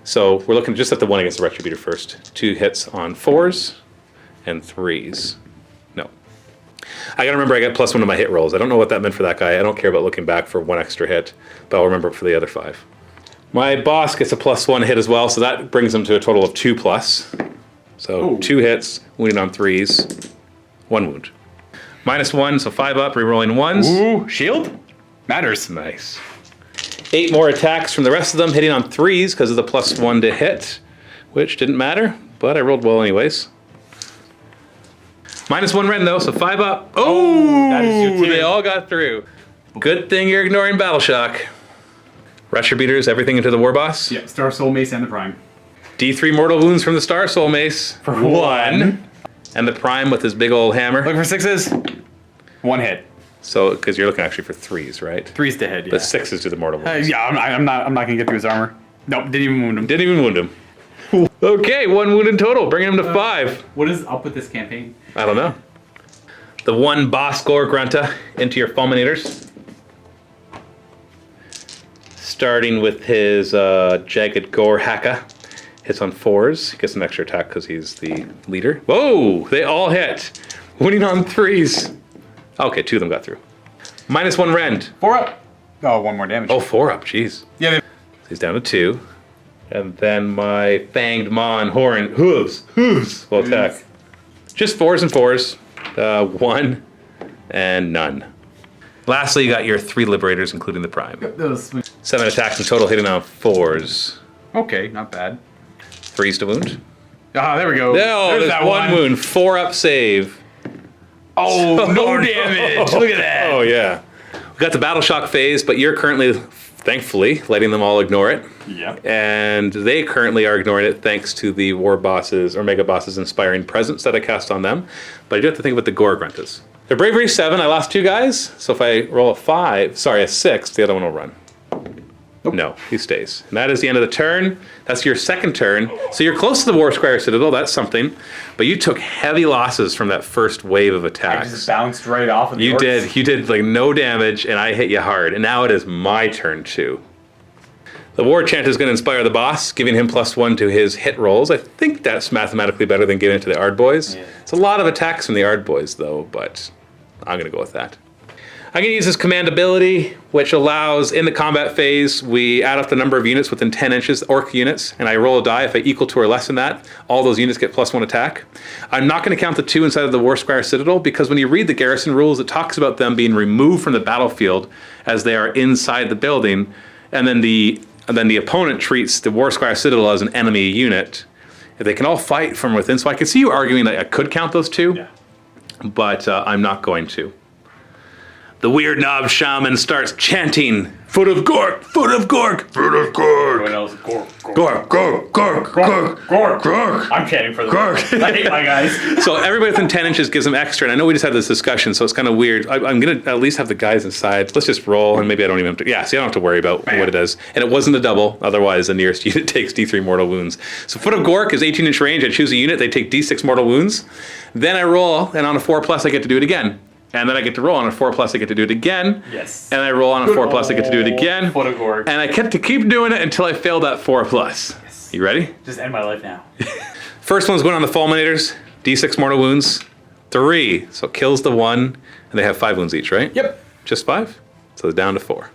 So we're looking just at the 1 against the Retributor first. 2 hits on 4s and 3s. No. I gotta remember I got +1 to my hit rolls. I don't know what that meant for that guy. I don't care about looking back for 1 extra hit, but I'll remember it for the other 5. My boss gets a +1 hit as well, so that brings him to a total of 2+. So
Ooh.
2 hits, wounding on 3s, 1 wound. -1, so 5 up, rerolling 1s.
Ooh, shield? Matters.
Nice. 8 more attacks from the rest of them, hitting on 3s because of the +1 to hit, which didn't matter, but I rolled well anyways. -1 rend though, so 5 up. Oh,
that is your tier.
they all got through. Good thing you're ignoring Battle Shock. Retributors, everything into the War Boss.
Yeah, Star Soul Mace and the Prime.
D3 mortal wounds from the Star Soul Mace.
For 1.
And the Prime with his big old hammer.
Looking for 6s. 1 hit.
So, because you're looking actually for 3s, right?
3s to hit, yeah.
But 6s do the mortal wounds.
Yeah, I'm not gonna get through his armor. Nope, didn't even wound him.
Didn't even wound him. Okay, 1 wound in total, bringing him to 5.
What is up with this campaign?
I don't know. The 1 boss gore grunta into your fulminators. Starting with his jagged gore haka. Hits on 4s. He gets an extra attack because he's the leader. Whoa! They all hit. Winning on 3s. Okay, 2 of them got through. -1 rend.
4 up. Oh, 1 more damage.
Oh, 4 up. Jeez.
Yeah.
He's down to 2. And then my fanged maw and horn hooves will attack. Just 4s and 4s. 1 and none. Lastly, you got your 3 liberators, including the prime.
Those
7 attacks in total, hitting on 4s.
Okay, not bad.
3s to wound.
Ah, there we go.
No, there's
that
1 wound. 4 up save.
Oh, no damage. Look at that.
Oh, yeah. We got the battle shock phase, but you're currently, thankfully, letting them all ignore it.
Yep.
And they currently are ignoring it thanks to the war bosses or mega bosses inspiring presence that I cast on them. But I do have to think about the gore gruntas. They're bravery 7. I lost 2 guys. So if I roll a 6, the other one will run. Nope. No, he stays. And that is the end of the turn. That's your second turn. So you're close to the Warscryer Citadel. That's something. But you took heavy losses from that first wave of attacks.
I just bounced right off of the
You
orcs.
did. You did like no damage, and I hit you hard. And now it is my turn too. The War Chant is going to inspire the boss, giving him +1 to his hit rolls. I think that's mathematically better than giving it to the Ard Boys.
Yeah.
It's a lot of attacks from the Ard Boys, though, but I'm going to go with that. I'm going to use this command ability, which allows, in the combat phase, we add up the number of units within 10 inches, orc units, and I roll a die. If I equal to or less than that, all those units get +1 attack. I'm not going to count the 2 inside of the Warscryer Citadel, because when you read the garrison rules, it talks about them being removed from the battlefield as they are inside the building, and then the opponent treats the Warscryer Citadel as an enemy unit. They can all fight from within, so I could see you arguing that I could count those 2,
Yeah.
but I'm not going to. The weird knob shaman starts chanting, "Foot of Gork, foot of Gork, foot of Gork."
Everyone else, Gork.
Gork, Gork, Gork, Gork,
Gork.
Gork.
I'm chanting for the
Gork.
I hate my guys.
So everybody within 10 inches gives them extra, and I know we just had this discussion, so it's kind of weird. I'm going to at least have the guys inside. Let's just roll, and maybe I don't even have to... Yeah, see, I don't have to worry about what it is. And it wasn't a double, otherwise the nearest unit takes D3 mortal wounds. So Foot of Gork is 18-inch range. I choose a unit, they take D6 mortal wounds. Then I roll, and on a 4+, I get to do it again. And then I get to roll on a 4+, I get to do it again.
Yes.
And I roll on a 4+, I get to do it again.
Foot of Gork.
And I get to keep doing it until I fail that 4+. Yes. You ready?
Just end my life now.
First one's going on the fulminators. D6 mortal wounds. 3. So it kills the 1. And they have 5 wounds each, right?
Yep.
Just 5? So it's down to 4.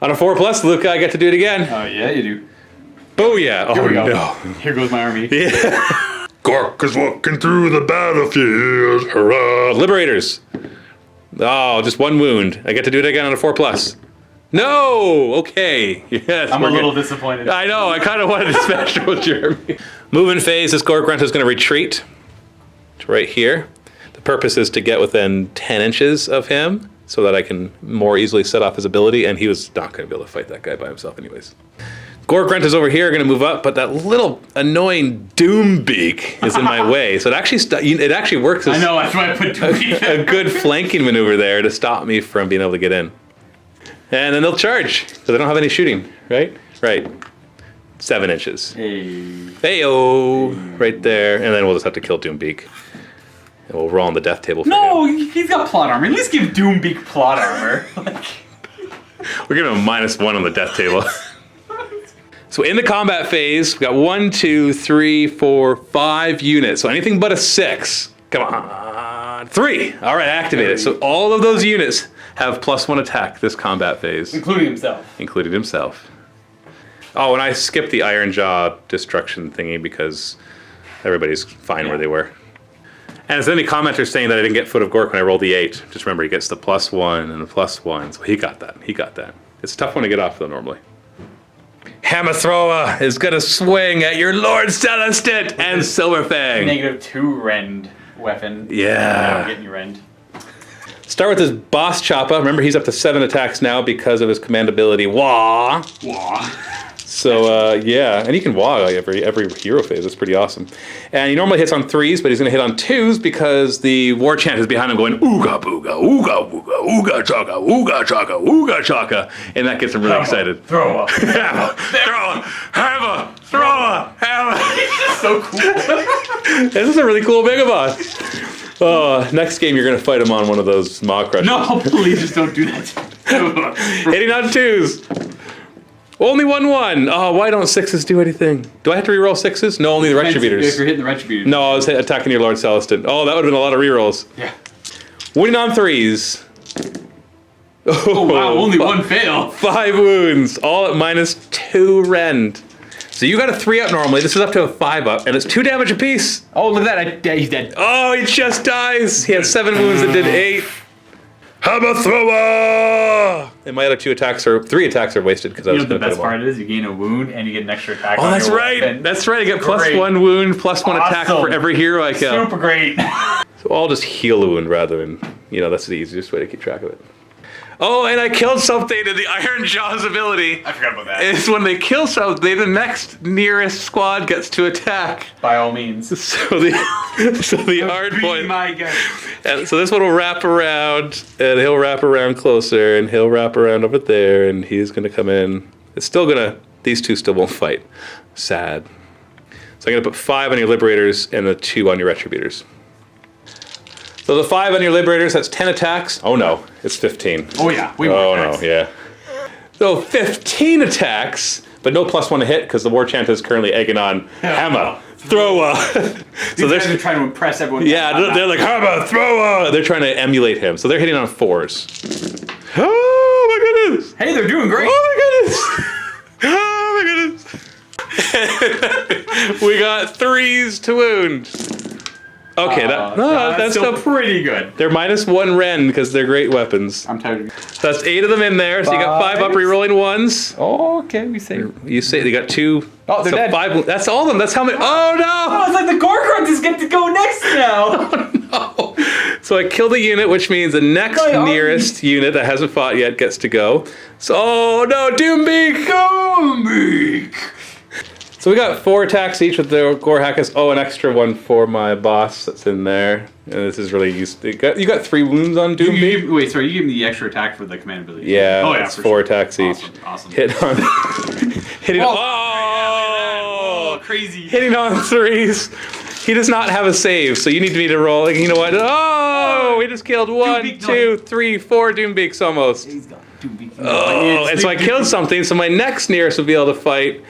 On a 4+, Luca, I get to do it again.
Oh, yeah, you do.
Booyah.
Here
Oh,
we go.
no.
Here goes my army.
Yeah.
Gork is walking through the battlefield. Hurrah!
Liberators. Oh, just 1 wound. I get to do it again on a 4+. No! Okay. Yes.
I'm
we're
a little
good.
disappointed.
I know. I kind of wanted to smash with Jeremy. Moving phase, this Gork Grunt is going to retreat to right here. The purpose is to get within 10 inches of him so that I can more easily set off his ability, and he was not going to be able to fight that guy by himself anyways. Gork Grunt is over here, going to move up, but that little annoying Doombeak is in my way. So it actually works as
I know, that's why I put 2 feet.
a good flanking maneuver there to stop me from being able to get in. And then they'll charge, because they don't have any shooting, right? Right. 7 inches.
Hey.
Hey-oh! Right there. And then we'll just have to kill Doombeak. And we'll roll on the death table for
No,
him.
he's got plot armor. At least give Doombeak plot armor.
We're giving him a -1 on the death table. So in the combat phase, we've got 1, 2, 3, 4, 5 units. So anything but a 6. Come on. 3. All right, activate it. So all of those units have +1 attack this combat phase.
Including himself.
Including himself. Oh, and I skipped the Iron Jaw destruction thingy because everybody's fine where they were. And is there any commenters saying that I didn't get Foot of Gork when I rolled the 8? Just remember, he gets the +1 and the +1. So he got that. He got that. It's a tough one to get off, though, normally. Hammer Thrower is going to swing at your Lord Celestant and Silverfang.
-2 rend weapon.
Yeah.
I don't get any rend.
Start with his Boss Choppa. Remember, he's up to 7 attacks now because of his command ability. Wah!
Wah.
So yeah, and he can walk like every hero phase. That's pretty awesome. And he normally hits on 3s, but he's going to hit on 2s because the war chant is behind him going ooga booga, ooga booga, ooga chaka, ooga chaka, ooga chaka, and that gets him really excited.
Throw up.
Hammer, throw a hammer, throw a hammer.
So cool.
This is a really cool Mega Boss. Next game you're going to fight him on one of those Maw Crushers.
No, please just don't do that.
Hitting on 2s. Only 1/1. Oh, why don't 6s do anything? Do I have to reroll 6s? No, only the Retributors.
If you're hitting the Retributors.
No, I was attacking your Lord Celestant. Oh, that would have been a lot of rerolls.
Yeah.
Winning on 3s.
Oh, wow, only 1 fail.
5 wounds, all at -2 rend. So you got a 3 up normally. This is up to a 5 up, and it's 2 damage apiece.
Oh, look at that. He's dead.
Oh, he just dies. He had 7 wounds that did 8.
Hammer thrower!
And my other 2 attacks or 3 attacks are wasted because I
You
was
know what the
going to
best part is? You gain a wound and you get an extra attack.
Oh,
on
that's
your
right.
weapon.
That's right. I get plus
Great.
1 wound, plus 1 attack
Awesome.
for every hero I kill.
Super great.
So I'll just heal a wound rather than, that's the easiest way to keep track of it. Oh, and I killed something in the Iron Jaws ability.
I forgot about that.
It's when they kill something, the next nearest squad gets to attack.
By all means.
So the hard
Be
point.
my guy.
And so this one will wrap around, and he'll wrap around closer, and he'll wrap around over there, and he's gonna come in. It's still gonna. These 2 still won't fight. Sad. So I'm gonna put 5 on your Liberators and the 2 on your Retributors. So the 5 on your Liberators, that's 10 attacks. Oh no, it's 15.
Oh, yeah. Way more
Oh
attacks.
no, yeah. So 15 attacks, but no +1 to hit because the War Chant is currently egging on Hammer, Thrower. So
These guys are
they're
trying to impress everyone.
yeah, they're like Hammer, Thrower. They're trying to emulate him, so they're hitting on 4s. Oh my goodness!
Hey, they're doing great.
Oh my goodness! Oh my goodness! We got 3s to wound. Okay, that's
still
still
pretty good.
they're -1 rend because they're great weapons.
I'm tired of you.
So that's 8 of them in there. So you got 5 up, rerolling 1s.
Oh, okay, we say.
You say they got 2.
Oh, they're
so
dead.
5. That's all of them. That's how many. Oh
Oh, it's like the Gorgrunts get to go next now.
no! So I killed a unit, which means the next
My army.
nearest unit that hasn't fought yet gets to go. So oh no, Doombeak!
Doombeak.
So we got 4 attacks each with the Gorhackers. Oh, an extra one for my boss that's in there. And this is really useful. You got 3 wounds on Doombeak?
Wait, sorry, you gave me the extra attack for the command ability.
Yeah,
Oh, yeah,
it's
for
4
sure.
attacks each.
Awesome.
Hit on. hitting.
Whoa.
Oh!
Crazy.
Hitting on 3s. He does not have a save, so you need me to roll. Like, you know what? Oh! We just killed 1,
Doombeak,
2, 3, 4 Doombeaks almost.
He's got Doombeak.
Oh, and so I killed something, so my next nearest will be able to fight,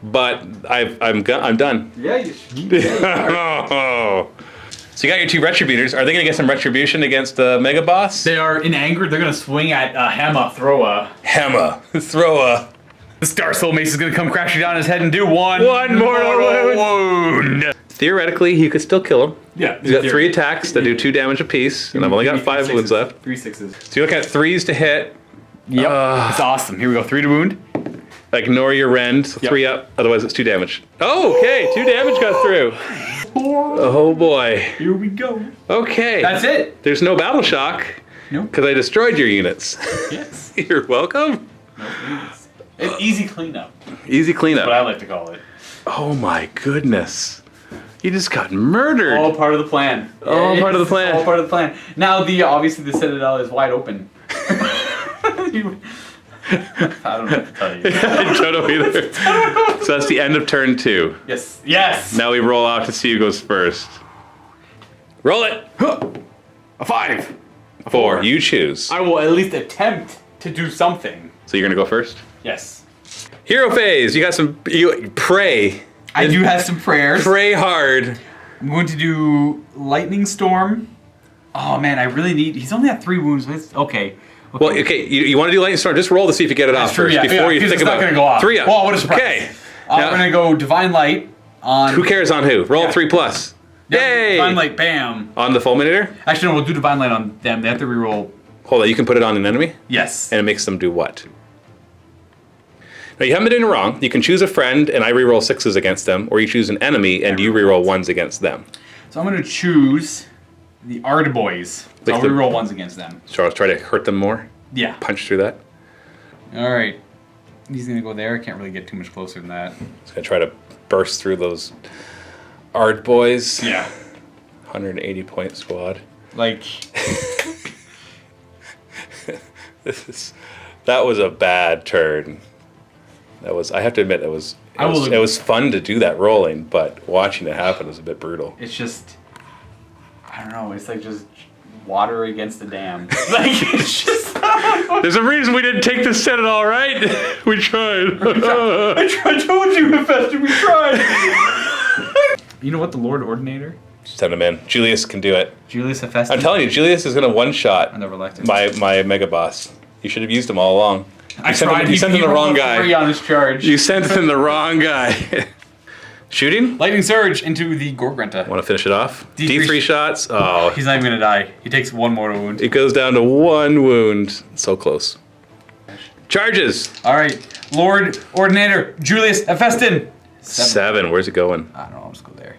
but I'm done.
Yeah, you should.
Oh. So you got your 2 Retributors. Are they going to get some retribution against the Mega Boss?
They are in anger. They're gonna swing at Hammer Thrower.
Hammer, Thrower.
The Star Soul Mace is gonna come crashing down his head and do one
mortal
wound.
Theoretically, you could still kill him.
Yeah,
He's got 3 attacks that do 2 damage apiece, and I've only got 5 wounds left.
3 6s.
So you're looking at 3s to hit.
Yep, it's awesome. Here we go. 3 to wound.
Ignore your rend, so 3 up, otherwise it's 2 damage. Oh, okay, 2 damage got through. Oh boy.
Here we go.
Okay.
That's it.
There's no battle shock.
Nope.
Because I destroyed your units.
Yes.
You're welcome.
It's easy cleanup.
Easy cleanup.
What I like to call it.
Oh my goodness. You just got murdered.
All part of the plan.
All part of the plan.
All part of the plan. Now, obviously the Citadel is wide open. I don't know what to tell you.
I don't know either. So that's the end of turn 2.
Yes. Yes.
Now we roll out to see who goes first. Roll it.
A 5.
4. You choose.
I will at least attempt to do something.
So you're gonna go first.
Yes.
Hero phase. You got some. You pray.
I do have some prayers.
Pray hard.
I'm going to do Lightning Storm. Oh man, I really need. He's only at 3 wounds. Okay.
Well, okay. You want to do lightning storm? Just roll to see if you get it off
True,
first
yeah,
before you
because
think
it's
about.
not going to go off.
3 up.
Well, what a surprise.
Okay.
We're going to go Divine Light on.
Who cares on who? Roll
Yeah.
3 plus.
Yeah,
Yay!
Divine Light, bam.
On the Fulminator?
Actually, no, we'll do Divine Light on them. They have to reroll.
Hold on. You can put it on an enemy,
Yes.
and it makes them do what? Now you haven't been doing it wrong. You can choose a friend, and I reroll 6s against them, or you choose an enemy and you reroll 1s against them.
So I'm going to choose the Ardboys. So I'll
Like the-
reroll 1s against them.
So I'll try to hurt them more.
Yeah.
Punch through that.
All right. He's gonna go there. I can't really get too much closer than that.
He's gonna try to burst through those Ard boys.
Yeah.
180 point squad.
Like.
That was a bad turn. That was. I have to admit, it was fun to do that rolling, but watching it happen was a bit brutal.
It's just, I don't know. It's like just water against the dam. Like it's just.
There's a reason we didn't take the Citadel, right? We tried.
I told you, Hephaestus, we tried. You know what? The Lord Ordinator.
Send him in. Julius can do it.
Julius Hephaestus.
I'm telling you, Julius is gonna one shot.
I never liked it.
My mega boss. You should have used him all along.
I tried.
You sent him the wrong guy.
3 on his charge.
You sent him the wrong guy. Shooting?
Lightning Surge into the Gorgrenta.
Want to finish it off?
D3
D3 shots. Oh,
He's not even gonna die. He takes 1 mortal wound.
it goes down to 1 wound. So close. Charges.
All right, Lord Ordinator Julius Hephaestus.
7. Where's it going?
I don't know. I'll just go there.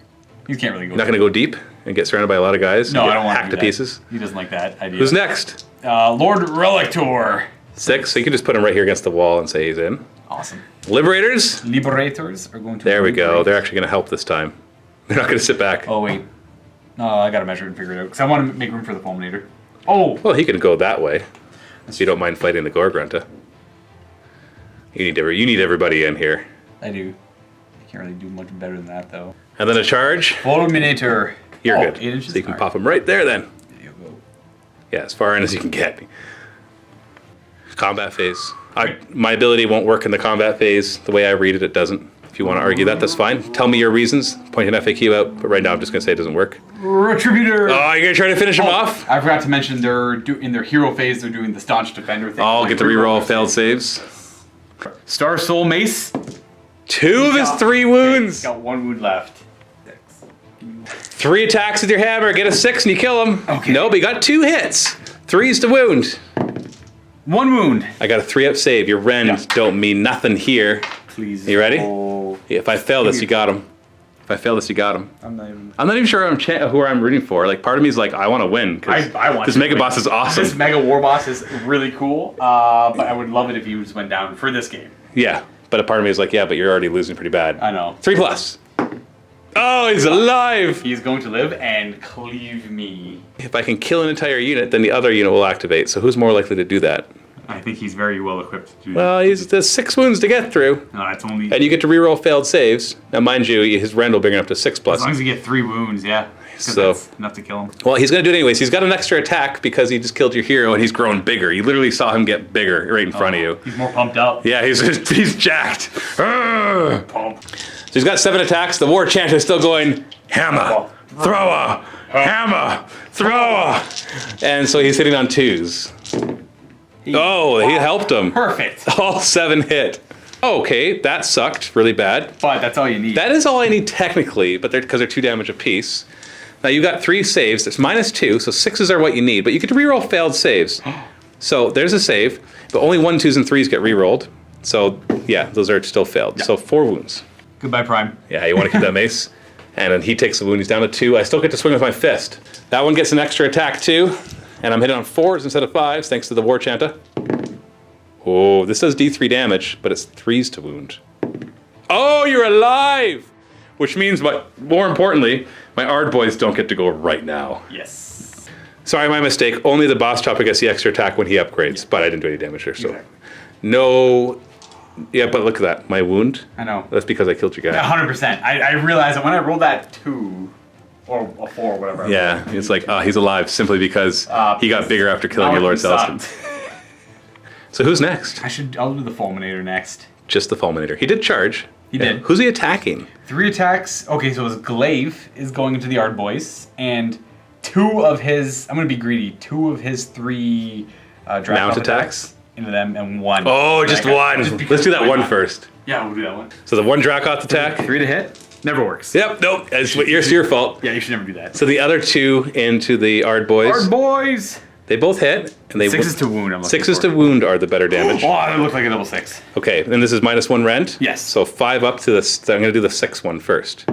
You can't really go.
You're not going to go deep and get surrounded by a lot of guys?
No,
and
I
get
don't want
hacked
to
to
do that.
pieces?
He doesn't like that idea.
Who's next?
Lord Relictor.
6. So you can just put him right here against the wall and say he's in.
Awesome.
Liberators?
Liberators are going to.
There we go.
liberate.
They're actually going to help this time. They're not going to sit back.
Oh wait. No, I gotta measure it and figure it out because I want to make room for the Fulminator. Oh.
Well, he can go that way. If you don't mind fighting the Gorgrenta. You need everybody in here.
I do. I can't really do much better than that though.
And then a charge.
Fulminator.
You're good.
8 inches.
So you can pop him right there then.
There you go.
Yeah, as far in as you can get. Combat phase. My ability won't work in the combat phase. The way I read it, it doesn't. If you want to argue that, that's fine. Tell me your reasons. Point an FAQ out. But right now, I'm just going to say it doesn't work.
Retributor.
Oh, you're going to try to finish him off?
I forgot to mention in their hero phase, they're doing the staunch defender thing.
I'll get to reroll failed saves.
Star Soul Mace.
2 of his 3 wounds.
He's got 1 wound left.
3 attacks with your hammer. Get a 6 and you kill him.
Okay.
Nope, he got 2 hits. 3's to wound.
1 wound.
I got a 3-up save. Your rend don't mean nothing here.
Please.
You ready?
Oh.
If I fail this, you got him. If I fail this, you got him.
I'm not
even sure who I'm rooting for. Like, part of me is like, I want to win.
I want
this
to
Mega
win.
Boss is awesome.
This Mega War Boss is really cool, but I would love it if you just went down for this game.
Yeah, but a part of me is like, yeah, but you're already losing pretty bad.
I know.
3+. Oh, he's alive!
He's going to live and cleave me.
If I can kill an entire unit, then the other unit will activate. So who's more likely to do that?
I think he's very well equipped to do that.
Well, there's 6 wounds to get through.
No, that's only...
And you get to reroll failed saves. Now, mind you, his rend will bring it up to 6+.
As long as you get 3 wounds, yeah.
So
that's enough to kill him.
Well, he's going to do it anyways. He's got an extra attack because he just killed your hero and he's grown bigger. You literally saw him get bigger right in front of you.
He's more pumped up.
Yeah, he's jacked. Arrgh!
Pump.
So he's got 7 attacks. The war chant is still going, hammer, thrower, hammer, thrower. And so he's hitting on 2s. He helped him.
Perfect.
All 7 hit. Okay, that sucked really bad.
But that's all you need.
That is all I need technically, but because they're 2 damage apiece. Now you got 3 saves. It's -2, so 6s are what you need. But you get to reroll failed saves. So there's a save, but only 1, 2s, and 3s get rerolled. So yeah, those are still failed. Yeah. So 4 wounds.
Goodbye, Prime.
Yeah, you want to keep that mace. And then he takes the wound. He's down to 2. I still get to swing with my fist. That one gets an extra attack too. And I'm hitting on 4s instead of 5s, thanks to the War Chanta. Oh, this does D3 damage, but it's 3s to wound. Oh, you're alive! Which means, more importantly, my Ard boys don't get to go right now.
Yes.
Sorry, my mistake. Only the boss chopper gets the extra attack when he upgrades, but I didn't do any damage there, so.
Exactly.
No. Yeah, but look at that. My wound.
I know.
That's because I killed your guy.
100%. I realized that when I rolled that 2, or a 4, whatever.
Yeah, it's like, he's alive simply because he got bigger after killing your Lord Celestant. So who's next?
I'll do the Fulminator next.
Just the Fulminator. He did charge.
He did.
Who's he attacking?
3 attacks. Okay, so his glaive is going into the Ard boys, and 2 of his, I'm going to be greedy, 2 of his 3
Mount attacks
into them, and 1.
Oh, just 1. Let's do that 1 first.
Yeah, we'll do that 1.
So the 1 Dracoth attack.
3 to hit. Never works.
Yep, nope. It's your fault.
Yeah, you should never do that.
So the other 2 into the Ard boys.
Ard boys!
They both hit. And they
6s to wound, I'm looking
6s
for.
to wound are the better damage.
Oh, that looked like a double 6.
Okay, and this is -1 rend?
Yes.
So 5 up to this. I'm going to do the 6 one first.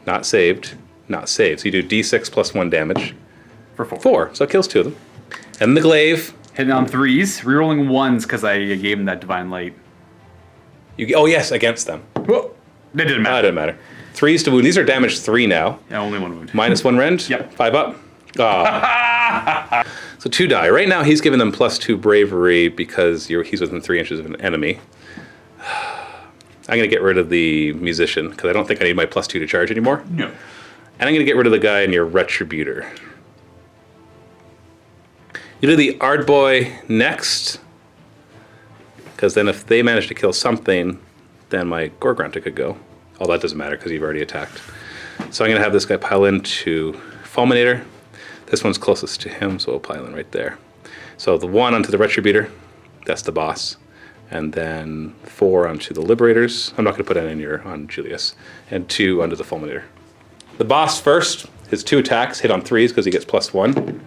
Not saved. Not saved. So you do D6 plus 1 damage.
For 4.
4. So it kills 2 of them. And the glaive.
Hitting on 3s, rerolling 1s because I gave him that Divine Light.
Oh, yes, against them.
Whoa. That didn't matter.
That didn't matter. 3s to wound. These are damage 3 now.
Yeah, only 1 wound.
-1 rend?
Yep.
5 up. Ah. So 2 die. Right now, he's giving them +2 bravery because he's within 3 inches of an enemy. I'm going to get rid of the musician because I don't think I need my +2 to charge anymore.
No.
And I'm going to get rid of the guy in your Retributor. You do the Ardboy next, because then if they manage to kill something, then my Gorgrunta could go. Oh, that doesn't matter because you've already attacked. So I'm going to have this guy pile into Fulminator. This one's closest to him, so we'll pile in right there. So the 1 onto the Retributor, that's the boss. And then 4 onto the Liberators. I'm not going to put any on Julius. And 2 onto the Fulminator. The boss first, his 2 attacks hit on 3s because he gets +1.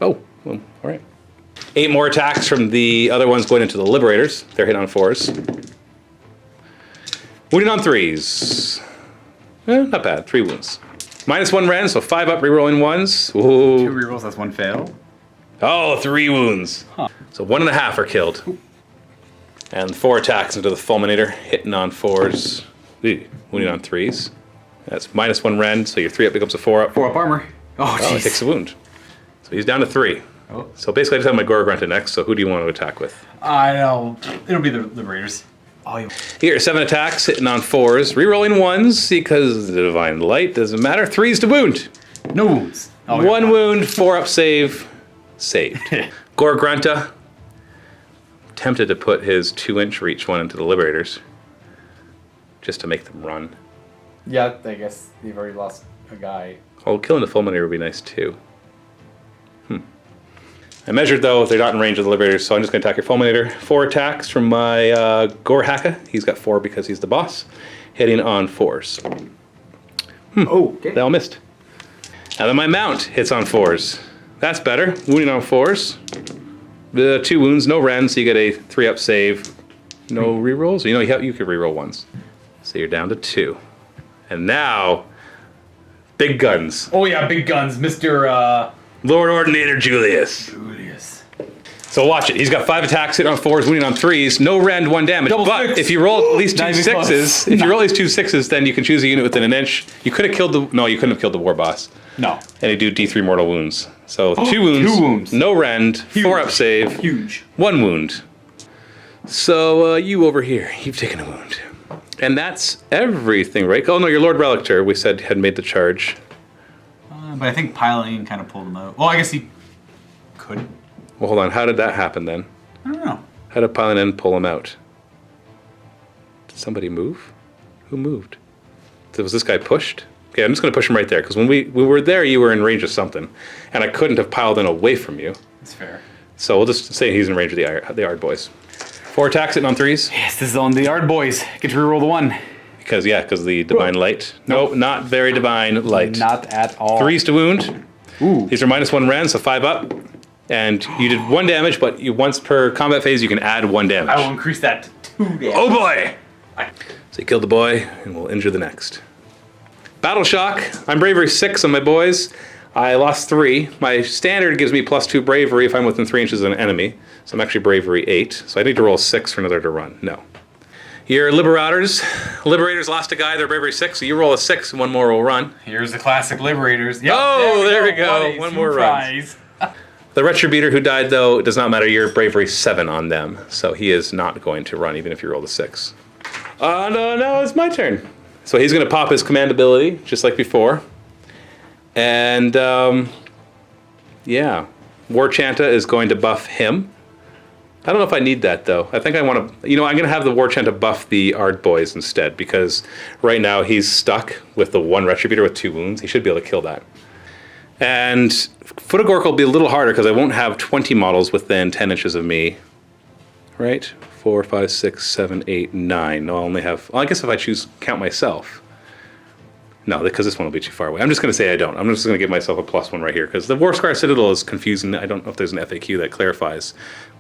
Oh, well, all right. 8 more attacks from the other ones going into the Liberators. They're hit on 4s. Wounded on 3s. Not bad, 3 wounds. -1 rend, so 5 up, rerolling 1s. Ooh.
2 rerolls, that's 1 fail.
Oh, 3 wounds.
Huh.
So 1.5 are killed. Ooh. And 4 attacks into the Fulminator, hitting on 4s. Ooh, wounding on 3s. That's -1 rend, so your 3 up becomes a 4 up.
4 up armor. Oh,
jeez. It takes a wound. So he's down to 3.
Oh.
So basically I just have my Gorgrunta next, so who do you want to attack with?
I know. It'll be the Liberators. Oh,
Here, 7 attacks, hitting on 4s, rerolling 1s because the Divine Light doesn't matter. 3s to wound.
No wounds. Oh,
1 wound, 4 up save, saved. Gorgrunta, tempted to put his 2-inch reach one into the Liberators, just to make them run.
Yeah, I guess you've already lost a guy.
Oh, killing the Fulminator would be nice too. I measured though, they're not in range of the Liberators, so I'm just going to attack your Fulminator. 4 attacks from my Gorhaka. He's got 4 because he's the boss. Hitting on 4s.
Oh, okay.
They all missed. And then my Mount hits on 4s. That's better. Wounding on 4s. The 2 wounds, no rend, so you get a 3 up save. No rerolls? You could reroll 1s. So you're down to 2. And now, big guns.
Oh yeah, big guns, Mr.
Lord Ordinator Julius. So watch it. He's got 5 attacks, hitting on 4s, wounding on 3s. No rend, 1 damage. But if you roll at least 2 6s, if you roll at least 2 6s, then you can choose a unit within an inch. You could have killed the... No, you couldn't have killed the War Boss.
No.
And you do D3 mortal wounds. So 2 wounds.
2 wounds.
No rend.
Huge.
4 up save.
Huge.
1 wound. So you over here, you've taken a wound. And that's everything, right? Oh no, your Lord Relictor, we said, had made the charge.
But I think piloting kind of pulled him out. Well, I guess he could.
Well, hold on. How did that happen then?
I don't know.
How did Paladin pull him out? Did somebody move? Who moved? Was this guy pushed? Okay, I'm just going to push him right there, because when we were there, you were in range of something. And I couldn't have piled in away from you.
That's fair.
So we'll just say he's in range of the Ard Boys. 4 attacks hitting on 3s.
Yes, this is on the Ard Boys. Get to reroll the 1.
Because the Divine Light. Nope, not very Divine Light.
Not at all.
3s to wound.
Ooh.
These are -1 rend, so 5 up. And you did 1 damage, but once per combat phase, you can add 1 damage.
I will increase that to 2 damage.
Oh boy! So you killed the boy, and we'll injure the next. Battle Shock. I'm Bravery 6 on my boys. I lost 3. My standard gives me +2 Bravery if I'm within 3 inches of an enemy. So I'm actually Bravery 8. So I need to roll 6 for another to run. No. Your Liberators lost a guy, they're Bravery 6, so you roll a 6 and 1 more will run.
Here's the classic Liberators. Yep,
there we go. One more run. The Retributor who died, though, it does not matter. You're Bravery 7 on them, so he is not going to run, even if you roll a 6. No, it's my turn. So he's going to pop his command ability, just like before. And, yeah. Warchanta is going to buff him. I don't know if I need that, though. I think I want to... I'm going to have the Warchanta buff the Ard Boys instead, because right now he's stuck with the 1 Retributor with 2 wounds. He should be able to kill that. And Foot of Gork will be a little harder, because I won't have 20 models within 10 inches of me. Right? 4, 5, 6, 7, 8, 9. No, I'll only have... Well, I guess if I count myself. No, because this one will be too far away. I'm just going to say I don't. I'm just going to give myself a +1 right here, because the Warscryer Citadel is confusing. I don't know if there's an FAQ that clarifies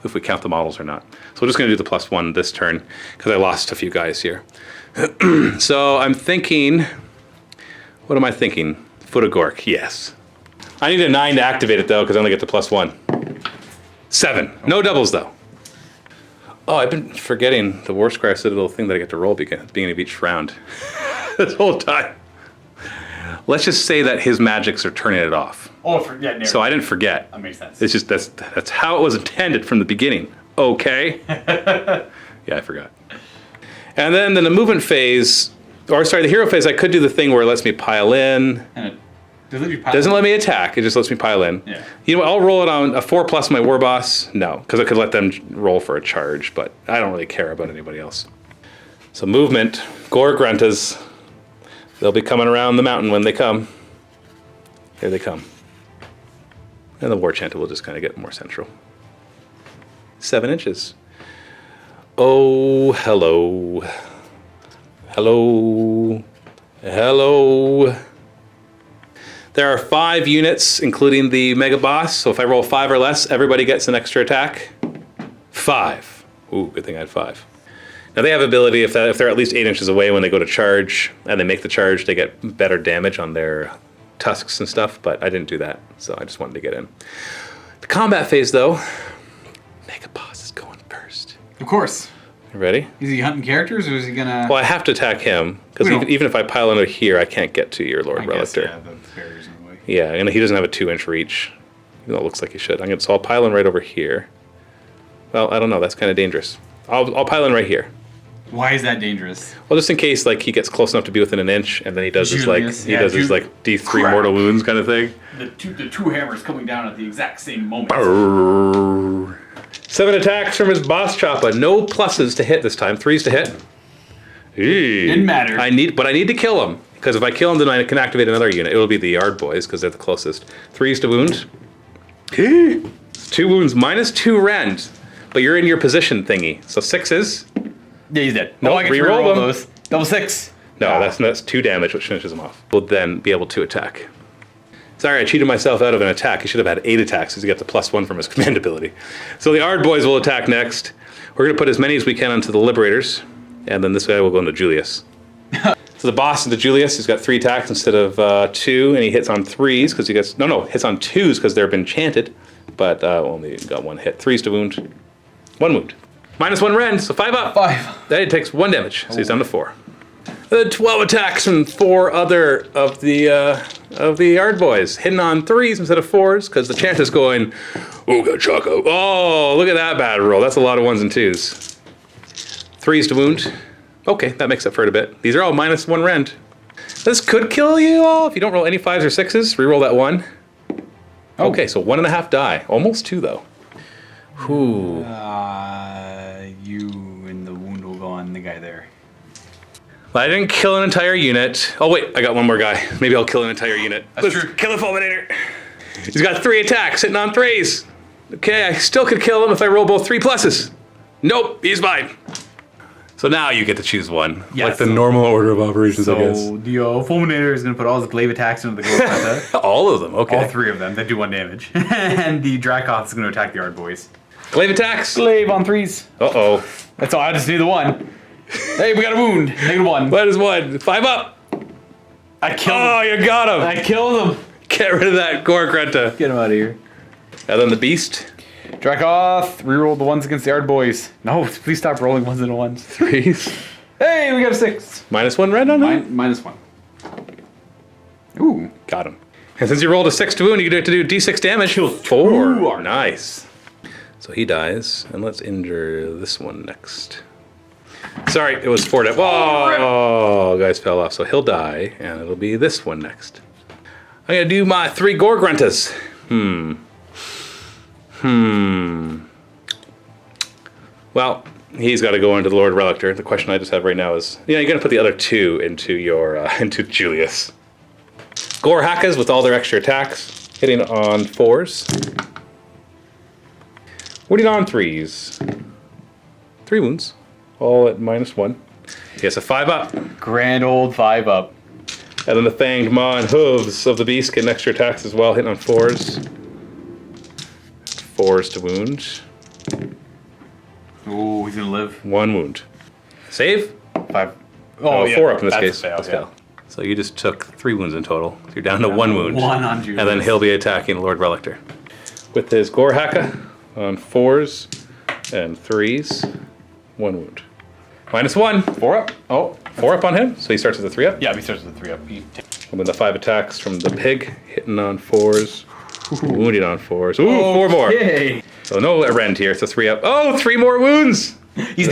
if we count the models or not. So we're just going to do the +1 this turn, because I lost a few guys here. So I'm thinking... What am I thinking? Foot of Gork, yes. I need a 9 to activate it, though, because I only get the +1. 7. No doubles, though. Oh, I've been forgetting the Warscryer Citadel thing that I get to roll at the beginning of each round. This whole time. Let's just say that his magics are turning it off.
Oh, yeah.
So I didn't forget.
That makes sense.
It's just that's how it was intended from the beginning. Okay. Yeah, I forgot. And then in the movement phase, or sorry, the hero phase, I could do the thing where it lets me pile in.
And it
Doesn't let me attack. It just lets me pile in.
Yeah.
You know what? I'll roll it on a 4+ my war boss. No, because I could let them roll for a charge, but I don't really care about anybody else. So movement, Gore Gruntas. They'll be coming around the mountain when they come. Here they come. And the War Chanter will just kind of get more central. 7 inches. Oh, hello. Hello. Hello. There are 5 units, including the Mega Boss. So if I roll 5 or less, everybody gets an extra attack. 5. Ooh, good thing I had 5. Now they have ability, if they're at least 8 inches away when they go to charge, and they make the charge, they get better damage on their tusks and stuff, but I didn't do that, so I just wanted to get in. The combat phase, though, Mega Boss is going first.
Of course.
You ready?
Is he hunting characters, or is he gonna...
Well, I have to attack him, because even if I pile under here, I can't get to your Lord Relictor.
Yeah, the barrier's in the way.
Yeah, and he doesn't have a 2-inch reach, even though it looks like he should. So I'll pile in right over here. Well, I don't know, that's kind of dangerous. I'll pile in right here.
Why is that dangerous?
Well, just in case like he gets close enough to be within an inch, and then he does
Julius,
his D3
crap.
mortal wounds kind of thing.
The two hammers coming down at the exact same moment.
7 attacks from his boss choppa. No pluses to hit this time. 3s to hit.
Didn't matter.
I need to kill him, because if I kill him, then I can activate another unit. It will be the Yard Boys because they're the closest. 3s to wound. 2 wounds minus 2 rend, but you're in your position thingy. So 6s.
Yeah, he's dead.
No,
I can
reroll them.
those. Double 6.
No, that's 2 damage, which finishes him off. We'll then be able to attack. Sorry, I cheated myself out of an attack. He should have had 8 attacks because he got the +1 from his command ability. So the Ard Boys will attack next. We're going to put as many as we can onto the Liberators, and then this guy will go into Julius. So the boss into Julius, he's got 3 attacks instead of 2, and he hits on 3s because he gets... No, hits on 2s because they've been enchanted, but only got 1 hit. 3s to wound. 1 wound. -1 rend, so 5 up.
5.
Then he takes 1 damage, so he's down to 4. 12 attacks from 4 other of the Yard Boys, hitting on 3s instead of 4s, because the chant is going, Ooga Choco. Oh, look at that bad roll. That's a lot of 1s and 2s. 3s to wound. Okay, that makes up for it a bit. These are all -1 rend. This could kill you all if you don't roll any 5s or 6s. Reroll that 1. Okay, so 1.5 die. Almost 2, though. Whew.
You and the wound will go on the guy there.
I didn't kill an entire unit. Oh wait, I got 1 more guy. Maybe I'll kill an entire unit.
That's true.
Kill the Fulminator. He's got 3 attacks, hitting on 3s. Okay, I still could kill him if I roll both 3 pluses. Nope, he's mine. So now you get to choose 1.
Yeah,
like the normal order of operations, I guess.
So the Fulminator is going to put all his glaive attacks into the Glaive.
All of them, okay.
All 3 of them that do 1 damage. And the Dracoth is going to attack the Yard Boys.
Glaive attacks.
Glaive on 3s.
Uh-oh.
That's all. I just need the 1. Hey, we got a wound. -1.
That is 1. 5 up.
I killed him.
Oh, you got him.
I killed him.
Get rid of that Gorgrunta.
Get him out of here.
And then the Beast.
Dracoth, reroll the 1s against the Yard Boys. No, please stop rolling 1s and 1s.
3s.
Hey, we got a 6.
-1 rend on that?
-1. Ooh.
Got him. And since you rolled a 6 to wound, you get to do D6 damage. 4.
2.
Nice. So he dies, and let's injure this one next. Sorry, it was 4 to... Oh, guys fell off. So he'll die, and it'll be this one next. I'm going to do my 3 Gorgruntas. Well, he's got to go into the Lord Relictor. The question I just have right now is, you're going to put the other 2 into your into Julius. Gore Hakkas with all their extra attacks, hitting on 4s. Wounding on 3s. 3 wounds, all at -1. He has a 5 up.
Grand old 5 up.
And then the Fanged Maw and Hooves of the Beast get extra attacks as well, hitting on 4s. 4s to wound.
Ooh, he's gonna live.
1 wound. Save?
5.
Oh,
yeah.
4 up in this
That's
case.
a fail,
Let's
yeah.
go. So you just took 3 wounds in total. You're down to 1 wound.
1 on Julius.
And then he'll be attacking Lord Relictor. With his Gore Hakka on 4s and 3s. 1 wound. -1. 4 up. Oh, 4 up on him. So he starts with a 3 up.
Yeah, he starts with a 3 up.
And with the 5 attacks from the pig, hitting on 4s, wounding on 4s. Ooh, 4 more.
Okay.
So no rend here. It's a 3 up. Oh, 3 more wounds.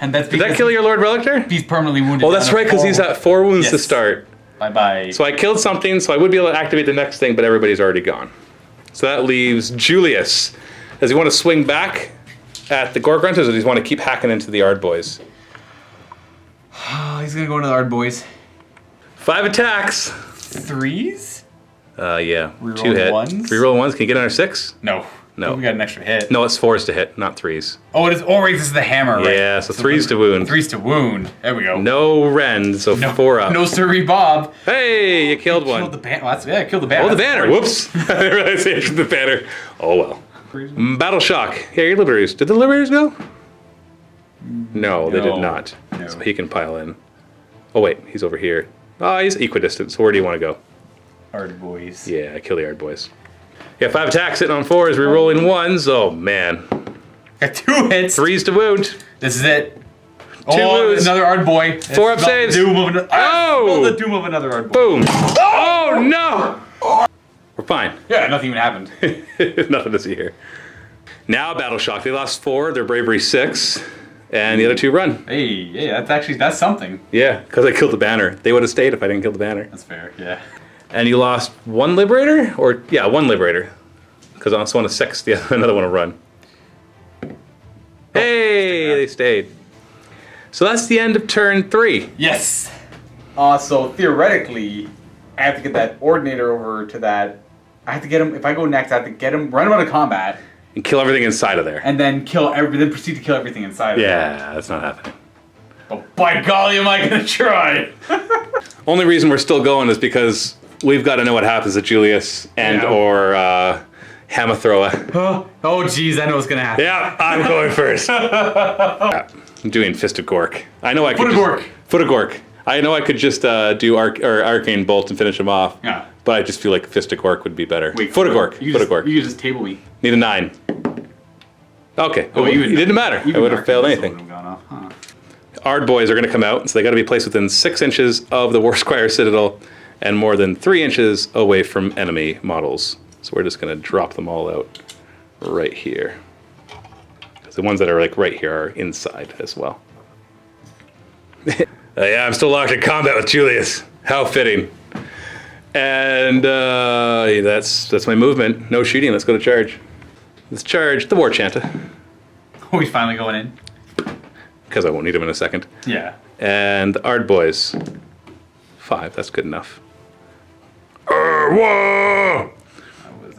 And that's
Did that kill your Lord Relictor?
He's permanently wounded.
Oh, that's right, because he's at 4 wounds to
Yes.
start.
Bye-bye.
So I killed something, so I would be able to activate the next thing, but everybody's already gone. So that leaves Julius. Does he want to swing back at the Gore Grunters, or does he want to keep hacking into the Ard boys?
Oh, he's gonna go into the Ard boys.
5 attacks.
3s?
Yeah.
Reroll
2 hit.
1s?
Reroll 1s. Can you get under 6?
No.
No.
We got an extra hit.
No, it's 4s to hit, not 3s.
Oh, it is. Oh, right, this is the hammer, right?
Yeah, so 3s to wound.
3s to wound. There we go.
No rend, so 4 up.
No sirree Bob.
Hey, you killed one.
Killed the banner. Well, yeah, killed the banner.
Oh, the
That's
banner.
great.
Whoops. I didn't realize I hit the banner. Oh, well. Battle Shock. Yeah, your Liberators. Did the Liberators go? No, they did
No.
not.
No.
So he can pile in. Oh, wait. He's over here. Oh, he's equidistant. So where do you want to go?
Ard boys.
Yeah, I kill the Ard boys. Yeah, 5 attacks hitting on 4s, rerolling 1s. Oh, man.
Got 2 hits.
3s to wound.
This is it.
2 wounds.
Another Ard boy.
4 up saves.
The doom of another.
Oh!
The doom of another Ard boy.
Boom. Oh, no. We're fine.
Yeah, nothing even happened.
Nothing to see here. Now Battle Shock. They lost 4, their bravery 6, and the other 2 run.
Hey, that's something.
Yeah, because I killed the banner. They would have stayed if I didn't kill the banner.
That's fair. Yeah.
And you lost 1 Liberator? Or, yeah, 1 Liberator. Because I also want a 6, another one to run. Hey, they stayed. So that's the end of turn 3.
Yes. So theoretically, I have to get that Ordinator over to that. I have to get him. If I go next, I have to get him, run him out of combat,
And kill everything inside of there.
and then then proceed to kill everything inside. of
Yeah, that's not happening.
But by golly, am I gonna try?
Only reason we're still going is because we've got to know what happens to Julius and
Yeah.
or Hamathroa.
Oh, jeez, I know what's gonna happen.
Yeah, I'm going first. Yeah, I'm doing Fist of Gork. I know I could
Foot of Gork.
Foot of Gork. I know I could just do Arcane Bolt and finish him off.
Yeah.
But I just feel like Fist of Gork would be better.
Wait,
Foot of Gork.
You
Foot of Gork.
You just table me.
Need a 9. Okay.
Oh,
it didn't matter. I would have failed
Arcane
anything.
Bolt would've gone off, huh?
Ard boys are going to come out, so they got to be placed within 6 inches of the Warscryer Citadel and more than 3 inches away from enemy models. So we're just going to drop them all out right here. Because the ones that are like right here are inside as well. Yeah, I'm still locked in combat with Julius. How fitting. And that's my movement. No shooting. Let's go to charge. Let's charge the War Chanta.
Oh, he's finally going in.
Because I won't need him in a second.
Yeah.
And the Ard boys. 5. That's good enough.
Whoa!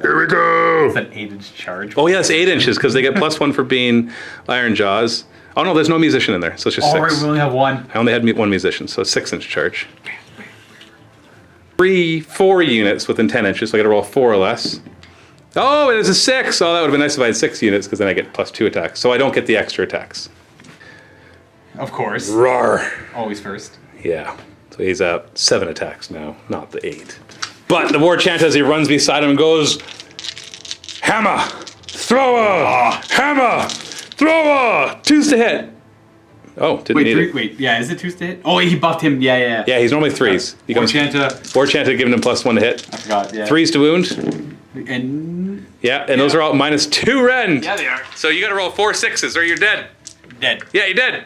Here we go!
It's an 8-inch charge.
Oh yeah, it's 8 inches because they get +1 for being Iron Jaws. Oh no, there's no musician in there, so it's just 6.
All right, we only have 1.
I only had 1 musician, so it's 6-inch charge. 4 units within 10 inches, so I got to roll 4 or less. Oh, it is a 6. Oh, that would have been nice if I had 6 units because then I get +2 attacks, so I don't get the extra attacks.
Of course.
Roar.
Always first.
Yeah. So he's at 7 attacks now, not the 8. But the War Chant, as he runs beside him, goes, Hammer! Thrower! Hammer! Thrower! 2s to hit. Oh, didn't need it.
Wait, yeah, is it 2s to hit? Oh, wait, he buffed him. Yeah.
Yeah, he's normally 3s. He
War
comes
Chanta.
War Chant giving him +1 to hit.
I forgot, yeah.
3s to wound.
And...
Yeah, and those are all -2 rend.
Yeah, they are.
So you got to roll 4 6s or you're dead.
Dead.
Yeah, you're dead.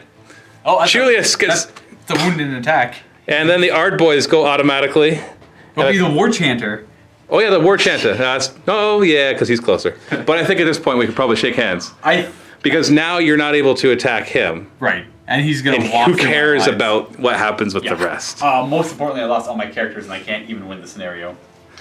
Oh, that's
Julius gets...
That's the wound and attack.
And then the Ard boys go automatically.
But be the War Chanter.
Oh yeah, the War Chanta. Oh yeah, because he's closer. But I think at this point we could probably shake hands. Because now you're not able to attack him.
Right. And he's going to
And
walk
who
through my
cares
lines.
about what happens with the rest?
Most importantly, I lost all my characters and I can't even win the scenario.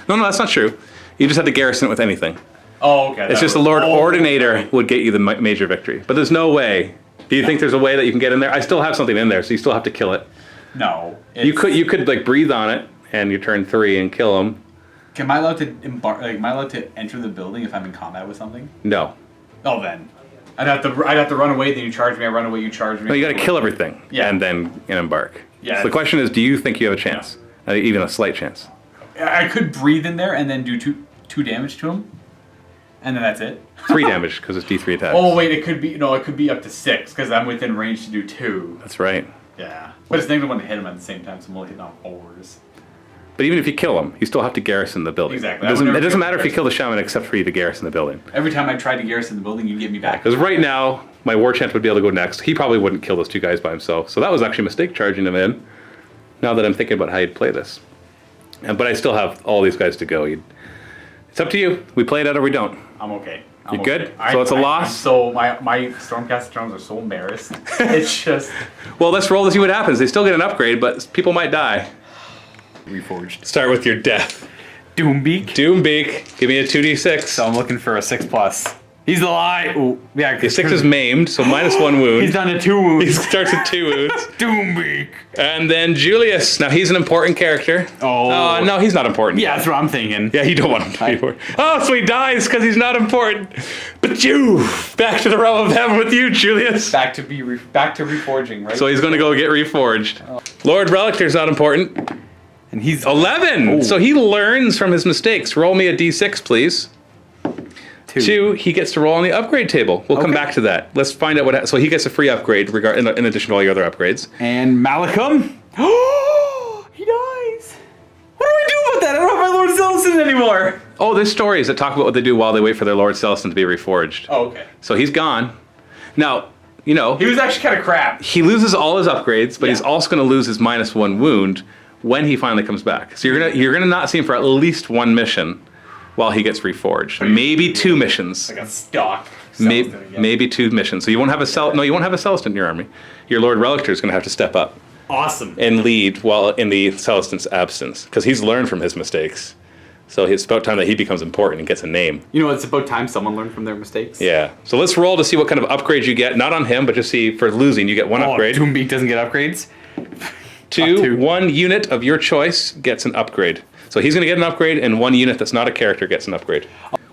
No, that's not true. You just have to garrison it with anything.
Oh, okay.
It's just the Lord Ordinator would get you the major victory. But there's no way. Do you think there's a way that you can get in there? I still have something in there, so you still have to kill it.
No.
You could like breathe on it and you turn 3 and kill him.
Am I allowed to am I allowed to enter the building if I'm in combat with something?
No.
Oh, then I'd have to run away. Then you charge me. I run away. You charge me.
No, you got to kill everything.
Yeah.
And then embark.
Yeah.
So the question is, do you think you have a chance? Even a slight chance?
I could breathe in there and then do two damage to him. And then that's it?
3 damage, because it's D3 attacks.
Oh, wait, it could be up to 6, because I'm within range to do 2.
That's right.
Yeah. But it's negative 1 to hit him at the same time, so I'm only hitting on 4s.
But even if you kill him, you still have to garrison the building.
Exactly.
It doesn't matter if you kill the shaman except for you to garrison the building.
Every time I tried to garrison the building, you get me back.
Because right now, my war chant would be able to go next. He probably wouldn't kill those 2 guys by himself. So that was actually a mistake charging him in, now that I'm thinking about how you'd play this. But I still have all these guys to go. It's up to you. We play it out or we don't.
I'm okay.
You good? So it's a loss?
So my Stormcast drones are so embarrassed. It's just...
Well, let's roll to see what happens. They still get an upgrade, but people might die.
Reforged.
Start with your death.
Doombeak.
Doombeak. Give me a 2d6.
So I'm looking for a 6+. He's the lie. Ooh, yeah.
The 6 is maimed, so -1 wound.
He's done to 2 wounds.
He starts with 2 wounds.
Doombeak.
And then Julius. Now he's an important character.
Oh.
No, he's not important.
Yeah, that's what I'm thinking.
Yeah, you don't want him to be important. Oh, so he dies because he's not important. But you, back to the realm of heaven with you, Julius.
Back to reforging, right?
So he's going to go get reforged. Lord Relictor's not important.
And he's
11.
Oh.
So he learns from his mistakes. Roll me a d6, please. 2. He gets to roll on the upgrade table. We'll come back to that. Let's find out what. So he gets a free upgrade in addition to all your other upgrades.
And Malecum. Oh, he dies. What do I do about that? I don't have my Lord Celestant anymore.
Oh, there's stories that talk about what they do while they wait for their Lord Celestant to be reforged.
Oh, okay.
So he's gone. Now,
He was actually kind of crap.
he loses all his upgrades, but
Yeah.
he's also going to lose his -1 wound when he finally comes back. So you're gonna not see him for at least 1 mission while he gets reforged. Maybe 2 missions.
Like a stock.
Maybe 2 missions. So you won't have you won't have a Celestant in your army. Your Lord Relictor is going to have to step up
Awesome.
and lead while in the Celestant's absence, because he's learned from his mistakes. So it's about time that he becomes important and gets a name.
You know, it's about time someone learned from their mistakes.
Yeah. So let's roll to see what kind of upgrade you get. Not on him, but just see for losing, you get 1 upgrade.
Doombeak doesn't get upgrades.
2, 1 unit of your choice gets an upgrade. So he's going to get an upgrade, and 1 unit that's not a character gets an upgrade.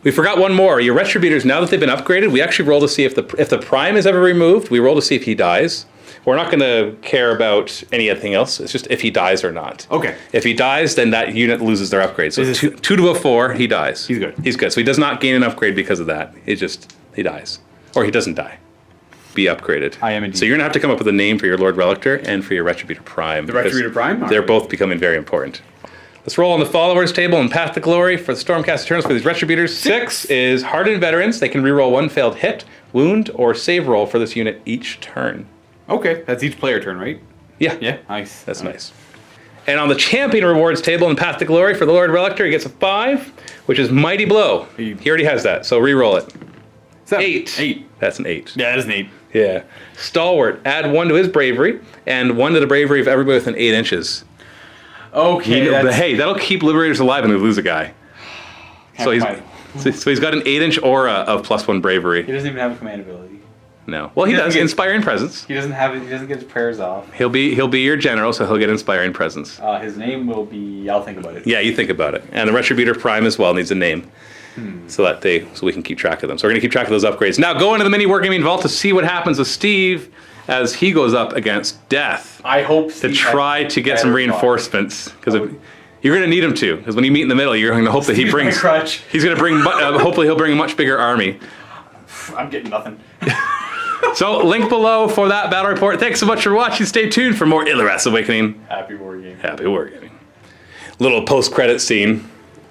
We forgot one more. Your Retributors, now that they've been upgraded, we actually roll to see if the Prime is ever removed. We roll to see if he dies. We're not going to care about anything else. It's just if he dies or not.
Okay.
If he dies, then that unit loses their upgrade. So 2 to a 4, he dies.
He's good.
He's good. So he does not gain an upgrade because of that. He dies. Or he doesn't die. Be upgraded.
I am indeed.
So you're going to have to come up with a name for your Lord Relictor and for your Retributor Prime.
The Retributor Prime?
They're both becoming very important. Let's roll on the followers table and Path to Glory for the Stormcast Eternals for these Retributors. 6 is hardened veterans. They can reroll 1 failed hit, wound, or save roll for this unit each turn.
Okay, that's each player turn, right?
Yeah.
Yeah, nice.
That's nice. And on the Champion Rewards table in Path to Glory for the Lord Relictor, he gets a 5, which is Mighty Blow. He already has that, so re-roll it. 8.
8.
That's an 8.
Yeah, that is an 8.
Yeah. Stalwart, add 1 to his bravery, and 1 to the bravery of everybody within 8 inches.
Okay,
But hey, that'll keep Liberators alive when they lose a guy. So he's got an 8-inch aura of +1 bravery.
He doesn't even have a command ability.
No. Well, he does. Inspiring Presence.
He doesn't have it. He doesn't get his prayers off.
He'll be your general, so he'll get Inspiring Presence.
His name will be. I'll think about it.
Yeah, you think about it. And the Retributor Prime as well needs a name. So we can keep track of them. So we're going to keep track of those upgrades. Now go into the MiniWarGaming Vault to see what happens with Steve as he goes up against Death.
I hope
to try to get some reinforcements, because you're going to need him to. Because when you meet in the middle, you're going to hope that he brings. He's going to bring. Hopefully, he'll bring a much bigger army.
I'm getting nothing.
So link below for that battle report. Thanks so much for watching. Stay tuned for more Ilorath's Awakening.
Happy wargaming.
Happy wargaming. Little post-credit scene.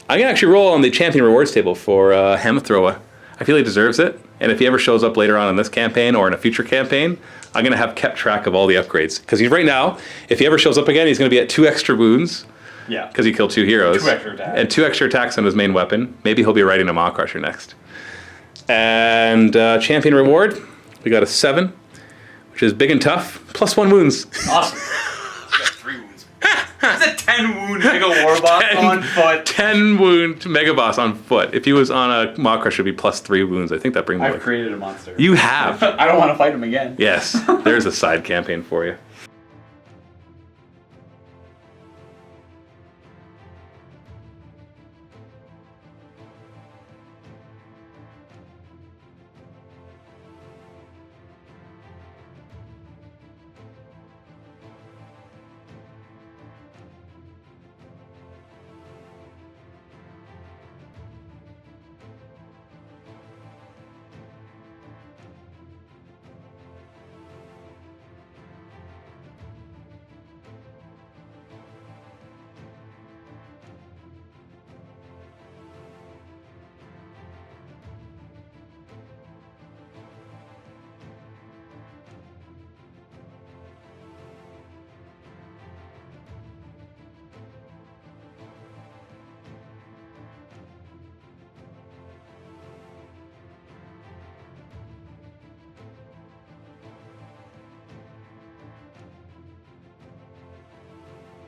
I'm gonna actually roll on the champion rewards table for Hamathroa. I feel he deserves it, and if he ever shows up later on in this campaign or in a future campaign, I'm gonna have kept track of all the upgrades. Because he's right now, if he ever shows up again, he's gonna be at 2 extra wounds.
Yeah.
Because he killed 2 heroes.
2 extra attacks.
And 2 extra attacks on his main weapon. Maybe he'll be riding a Maw Crusher next. And champion reward, we got a 7, which is big and tough, +1 wounds.
Awesome. You got 3 wounds. It's a 10 wound Mega Warboss on foot.
10 wound Mega Boss on foot. If he was on a Maw Crusher, it'd be +3 wounds. I think that brings.
I've created a monster.
You have.
I don't want to fight him again.
Yes. There's a side campaign for you.